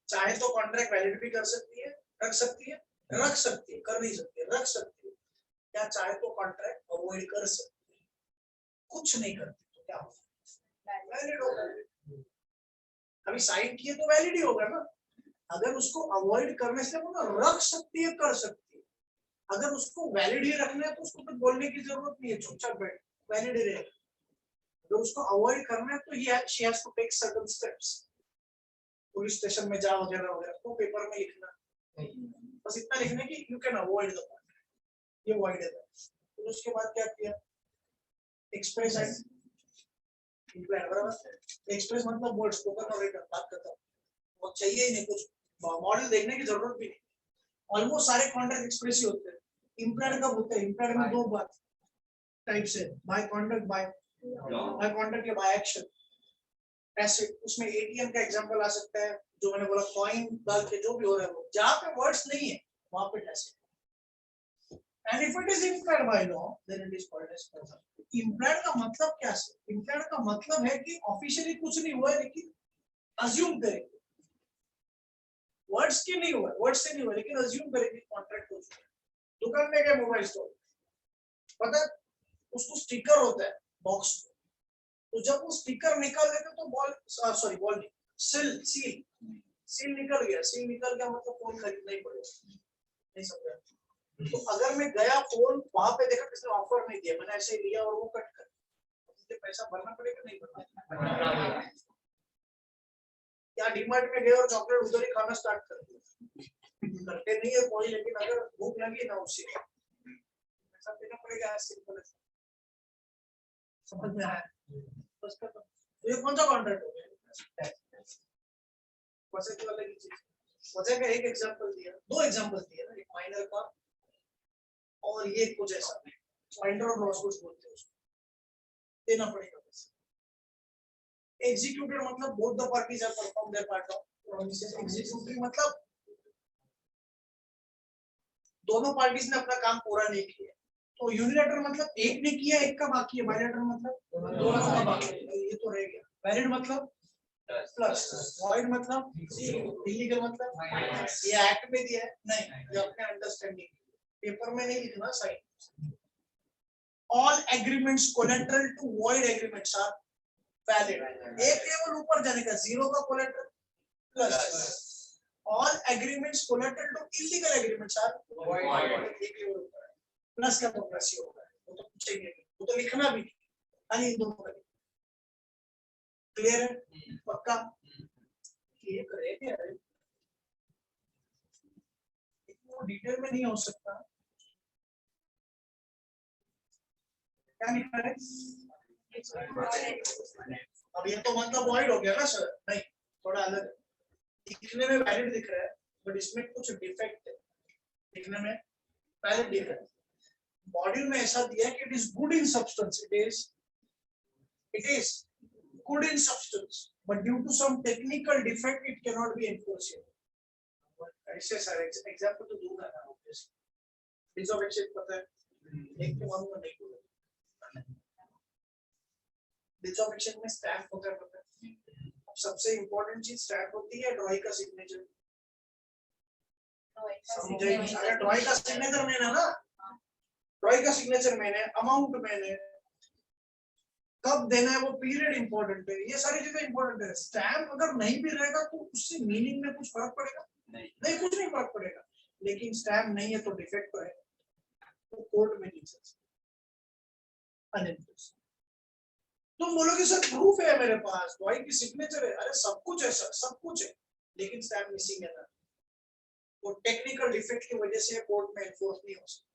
चाहे तो कॉन्ट्रैक्ट वैलिड भी कर सकती है, रख सकती है, कर नहीं सकती है, रख सकती है, क्या चाहे तो कॉन्ट्रैक्ट अवॉइड कर सकती है, कुछ नहीं करती तो क्या होगा, वैलिड होगा, अभी साइन किए तो वैलिड ही होगा ना, अगर उसको अवॉइड करने से वो ना रख सकती है, कर सकती है, अगर उसको वैलिड ही रखना है तो उसको कुछ बोलने की जरूरत नहीं है, चुपचाप बैठ, वैलिड ही रहेगा, अगर उसको अवॉइड करना है तो she has to take certain steps, police station में जा वगैरह वगैरह, तो पेपर में लिखना, बस इतना लिखना कि you can avoid the contract, ये अवॉइड है, तो उसके बाद क्या किया, एक्सप्रेस एंड एक्सप्रेस मतलब वर्ड, स्पोकन और रिटन, बात करता हूँ, वो चाहिए ही नहीं, कुछ मॉडल देखने की जरूरत भी नहीं, ऑलमोस्ट सारे कॉन्ट्रैक्ट एक्सप्रेस ही होते हैं, इम्प्लाइड कब होते हैं, इम्प्लाइड में दो बात टाइप से, बाय कॉन्ट्रैक्ट, बाय कॉन्ट्रैक्ट या बाय एक्शन, ऐसे उसमें एटीएम का एग्जांपल आ सकता है, जो मैंने बोला कॉइन डाल के जो भी हो रहा है वो, जहाँ पे वर्ड्स नहीं है वहां पे ऐसे, And if it is implied by law, then it is called as presumption. Implied का मतलब क्या है? Implied का मतलब है कि ऑफिशियली कुछ नहीं हुआ है लेकिन अज्यूम करेंगे. वर्ड्स की नहीं हुआ, वर्ड से नहीं हुआ लेकिन अज्यूम करेंगे कॉन्ट्रैक्ट हो चुका है. दुकान में गए मोबाइल स्टोर, पता है उसको स्टिकर होता है बॉक्स में, तो जब वो स्टिकर निकाल लेते तो बॉल नहीं, सील निकल गया. सील निकल गया मतलब फोन खरीदना ही पड़ेगा. नहीं समझा? तो अगर मैं गया फोन वहां पे देखा किसने ऑफर नहीं दिया, मैंने ऐसे लिया और वो कट कर, मुझे पैसा भरना पड़ेगा नहीं भरना? या डीमार्ट में गए और चॉकलेट उधर ही खाना स्टार्ट कर दिया, करते नहीं है कोई, लेकिन अगर भूख लगी ना उससे पैसा देना पड़ेगा. सिंपल है, समझ में आया? बस खत्म. तो ये कौन सा कॉन्ट्रैक्ट हो गया? वाला की चीज. वजह का एक एग्जांपल दिया, दो एग्जांपल दिया ना, एक माइनर का और ये कुछ ऐसा माइनर और लॉस कुछ बोलते हैं उसको, देना पड़ेगा पैसा. एग्जीक्यूटेड मतलब both the parties have perform there part of promises. Executive मतलब दोनों पार्टीज ने अपना काम पूरा नहीं किया. तो यूनिलैटरल मतलब एक ने किया एक का बाकी है, बायलैटरल मतलब दोनों का बाकी है. ये तो रह गया. वैलिड मतलब प्लस, वॉइड मतलब इलीगल मतलब ये एक्ट में दिया है नहीं, ये अपने अंडरस्टैंडिंग पेपर में नहीं लिखना. Sign. All agreements collateral to void agreements are valid. एक लेवल ऊपर जाने का, जीरो का collateral plus. All agreements collateral to illegal agreements are void. एक लेवल ऊपर है. प्लस का तो प्लस ही होगा, वो तो पूछेंगे, वो तो लिखना भी नहीं. इन दोनों का क्लियर है? पक्का? ये करेंगे इतना डिटेल में नहीं हो सकता. क्या लिखना है? अब ये तो मतलब वॉइड हो गया ना सर? नहीं, थोड़ा अलग. दिखने में वैलिड दिख रहा है बट इसमें कुछ डिफेक्ट है. दिखने में वैलिड दिख रहा है, मॉड्यूल में ऐसा दिया कि it is good in substance. It is good in substance, but due to some technical defect, it cannot be enforceable. ऐसे सारे एग्जांपल तो दूंगा ना. ऑब्वियसली बिल्स ऑफ एक्सचेंज पता है, एक के मामले में नहीं बोला. बिल्स ऑफ एक्सचेंज में स्टैम्प होता है, पता है. अब सबसे इंपॉर्टेंट चीज स्टैम्प होती है, ड्रॉई का सिग्नेचर. समझे? अगर ड्रॉई का सिग्नेचर मैंने ना, ड्रॉई का सिग्नेचर मैंने, अमाउंट मैंने, कब देना है वो पीरियड इंपॉर्टेंट है. ये सारी चीजें इंपॉर्टेंट है. स्टैम्प अगर नहीं भी रहेगा तो उससे मीनिंग में कुछ फर्क पड़ेगा? नहीं, कुछ नहीं फर्क पड़ेगा. लेकिन स्टैम्प नहीं है तो डिफेक्ट तो है, तो कोर्ट में नहीं चल सकता. तुम बोलोगे सर प्रूफ है मेरे पास, ड्रॉइंग की सिग्नेचर है. अरे सब कुछ है सर, सब कुछ है, लेकिन स्टैम्प मिसिंग है ना. वो टेक्निकल डिफेक्ट की वजह से कोर्ट में एनफोर्स नहीं हो सकता.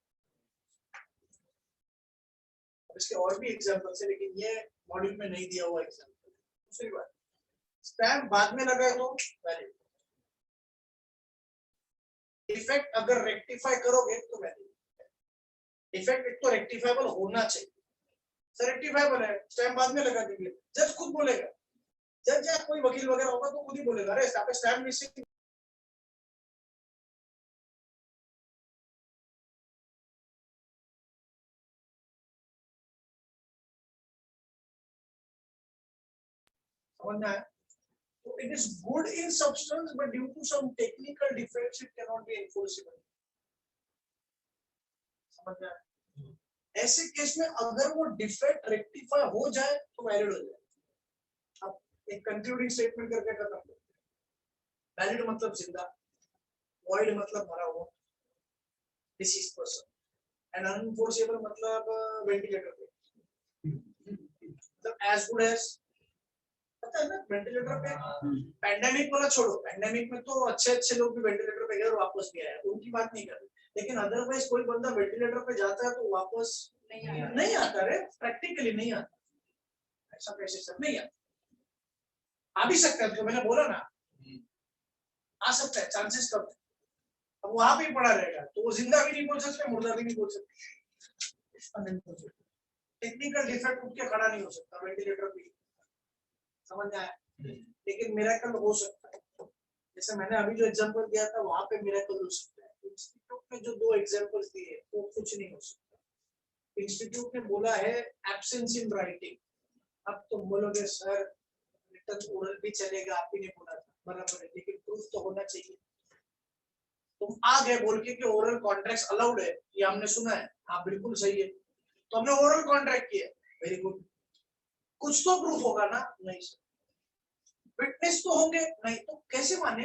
इसके और भी एग्जांपल्स है लेकिन ये मॉड्यूल में नहीं दिया हुआ एग्जांपल. दूसरी बात, स्टैम्प बाद में लगाए तो वैलिड. डिफेक्ट अगर रेक्टिफाई करोगे तो वैलिड. डिफेक्ट एक तो रेक्टिफाइबल होना चाहिए. सर रेक्टिफाइबल है, स्टैम्प बाद में लगा देंगे, जज खुद बोलेगा. जज या कोई वकील वगैरह होगा तो खुद ही बोलेगा अरे stamp missing. So it is good in substance, but due to some technical defects, it cannot be enforceable. समझ में आया? ऐसे केस में अगर वो डिफेक्ट रेक्टिफाई हो जाए तो वैलिड हो जाए. अब एक कंक्लूडिंग स्टेटमेंट करके खत्म करते हैं. वैलिड मतलब जिंदा, वॉइड मतलब मरा हुआ, डिसीज्ड पर्सन, एंड अनएनफोर्सेबल मतलब वेंटिलेटर पे. मतलब एज गुड एज, पता है ना वेंटिलेटर पे. पैंडेमिक वाला छोड़ो, पैंडेमिक में तो अच्छे लोग भी वेंटिलेटर पे गए और वापस भी आए, उनकी बात नहीं कर रहे. लेकिन अदरवाइज कोई बंदा वेंटिलेटर पे जाता है तो वापस नहीं आता रे. प्रैक्टिकली नहीं आता. ऐसा कैसे सब नहीं आता? आ भी सकता है, तो मैंने बोला ना आ सकता है, चांसेस कम है. अब वहां पे पड़ा रहेगा तो वो जिंदा भी नहीं बोल सकते, मुर्दा भी नहीं बोल सकते. टेक्निकल डिफेक्ट उठ के खड़ा नहीं हो सकता वेंटिलेटर पे. समझ में आया? लेकिन मिरेकल हो सकता है. जैसे मैंने अभी जो एग्जांपल दिया था वहां पे मिरेकल हो सकता है. में जो दो एग्जांपल्स दिए वो कुछ नहीं हो सकता। इंस्टीट्यूट ने बोला है एब्सेंस इन राइटिंग, अब तुम बोलोगे सर रिटर्न ओरल भी चलेगा, आप ही ने बोला था, बराबर है, लेकिन प्रूफ तो होना चाहिए। तुम आ गए बोल के कि ओरल कॉन्ट्रैक्ट्स अलाउड है, ये हमने सुना है, हाँ बिल्कुल सही है, तो हमने ओरल कॉन्ट्रैक्ट किया, वेरी गुड, कुछ तो प्रूफ होगा ना? नहीं सर। विटनेस तो होंगे, नहीं तो कैसे माने?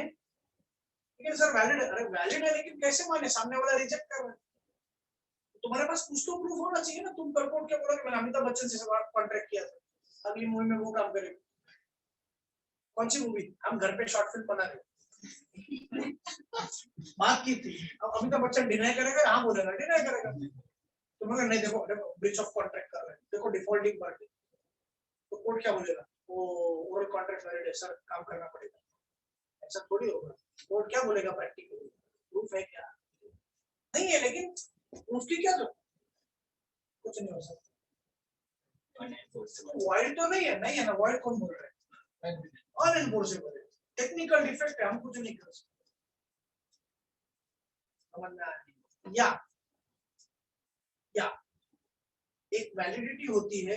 लेकिन सर वैलिड है, अरे वैलिड है लेकिन कैसे माने? सामने वाला रिजेक्ट कर रहा है, तुम्हारे पास कुछ तो प्रूफ होना चाहिए ना। तुम परपोर्ट क्या बोलोगे मैंने अमिताभ बच्चन से कॉन्ट्रैक्ट किया था, अगली मूवी में वो काम करेंगे। कौन सी मूवी? हम घर पे शॉर्ट फिल्म बना रहे बात की थी, अब अमिताभ बच्चन डिनाई करेगा? हाँ बोलेगा, डिनाई करेगा। तो मगर नहीं, देखो देखो ब्रीच ऑफ कॉन्ट्रैक्ट कर रहे हैं, देखो डिफॉल्टिंग पार्टी, तो कोर्ट क्या बोलेगा? वो ओरल कॉन्ट्रैक्ट वैलिड है सर, काम करना पड़ेगा, ऐसा थोड़ी होगा। कोर्ट क्या बोलेगा? प्रैक्टिकली प्रूफ है क्या? नहीं है, लेकिन प्रूफ की क्या जरूरत? कुछ नहीं हो सकता। वाइड तो नहीं है, नहीं है ना, वाइड कौन बोल रहा है? अनएनफोर्सेबल है, टेक्निकल डिफेक्ट है, हम कुछ नहीं कर सकते। समझना है? या एक वैलिडिटी होती है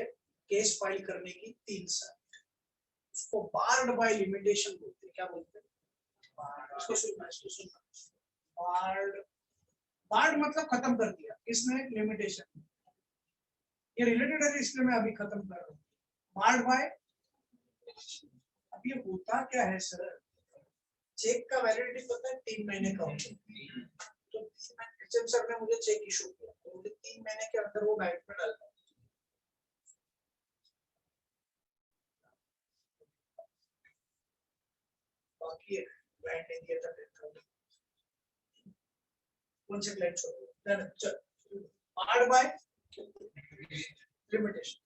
केस फाइल करने की 3 साल, उसको बार्ड बाय लिमिटेशन बोलते हैं। क्या बोलते हैं? इसको सुनना, बार्ड मतलब खत्म कर दिया, किसने? लिमिटेशन। ये रिलेटेड है इसलिए मैं अभी खत्म कर रहा हूँ। बार्ड बाय, अब ये होता क्या है सर? चेक का वैलिडिटी पता है 3 महीने का होता है, तो 3 महीने एचएम सर ने मुझे चेक इशू किया, तो मुझे 3 महीने के अंदर वो बैंक में डालना है। बाकी है क्लाइंट ने दिया था 10,000, कौन से क्लाइंट छोड़ दो, चल बार्ड बाय लिमिटेशन।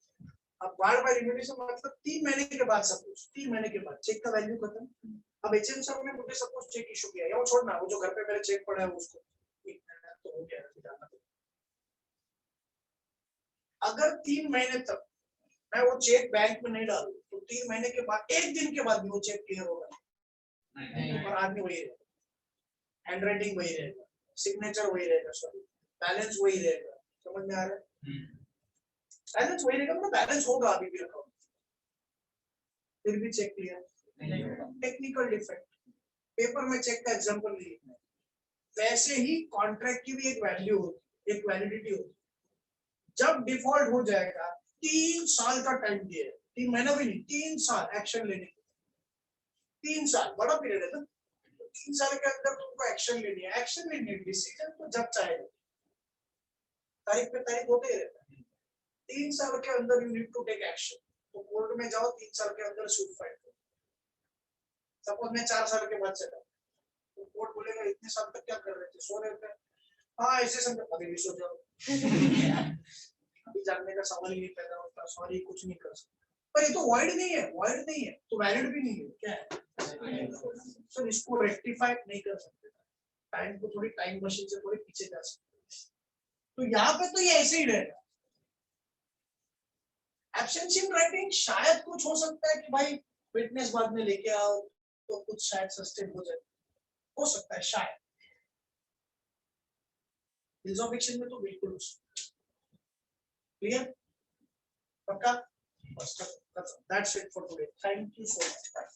अब बार बार लिमिटेशन मतलब 3 महीने के बाद, सपोज 3 महीने के बाद चेक का वैल्यू खत्म। अब एचएम साहब ने मुझे सपोज चेक इशू किया, या वो छोड़ना, वो जो घर पे मेरे चेक पड़ा है उसको 1 महीना तो हो गया। अगर 3 महीने तक मैं वो चेक बैंक में नहीं डालूं, तो 3 महीने के बाद 1 दिन के बाद भी वो चेक क्लियर होगा नहीं, और आदमी वही रहेगा, हैंडराइटिंग वही रहेगा, सिग्नेचर वही रहेगा, सॉरी बैलेंस वही रहेगा। समझ में आ रहा है? बैलेंस वही रहेगा, मतलब बैलेंस होगा अभी भी अकाउंट, फिर भी cheque clear. Technical defect, paper में चेक का एग्जांपल नहीं लिखना है। वैसे ही कॉन्ट्रैक्ट की भी एक वैल्यू होती है, एक वैलिडिटी होती है। जब डिफॉल्ट हो जाएगा 3 साल का टाइम दिया है, 3 महीना भी नहीं, 3 साल एक्शन लेने के। 3 साल बड़ा पीरियड है ना, 3 साल के अंदर तुमको एक्शन लेनी है। एक्शन लेनी है, डिसीजन तो जब चाहेगा, तारीख पे तारीख होते ही रहता है। 3 साल के अंदर you need to take action, तो कोर्ट में जाओ, 3 साल के अंदर सूट फाइल करो। सपोज मैं 4 साल के बाद चला, तो कोर्ट बोलेगा इतने साल तक क्या कर रहे थे? सो रहे थे। हाँ ऐसे समझो, अभी भी सो जाओ अभी जानने का सवाल ही नहीं पैदा होता, सॉरी कुछ नहीं कर सकते। पर ये तो वाइड नहीं है, वाइड नहीं है तो वैलिड भी नहीं है, क्या है? सर इसको रेक्टिफाई नहीं कर सकते, टाइम को थोड़ी टाइम मशीन से थोड़ी पीछे जा सकते, तो यहाँ पे तो ये ऐसे ही रहेगा। एब्सेंस इन राइटिंग शायद कुछ हो सकता है कि भाई विटनेस बाद में लेके आओ तो कुछ शायद सस्टेन हो जाए, हो सकता है शायद। रिजर्वेशन में तो बिल्कुल हो सकता है। क्लियर? पक्का? बस that's it for today, thank you so much.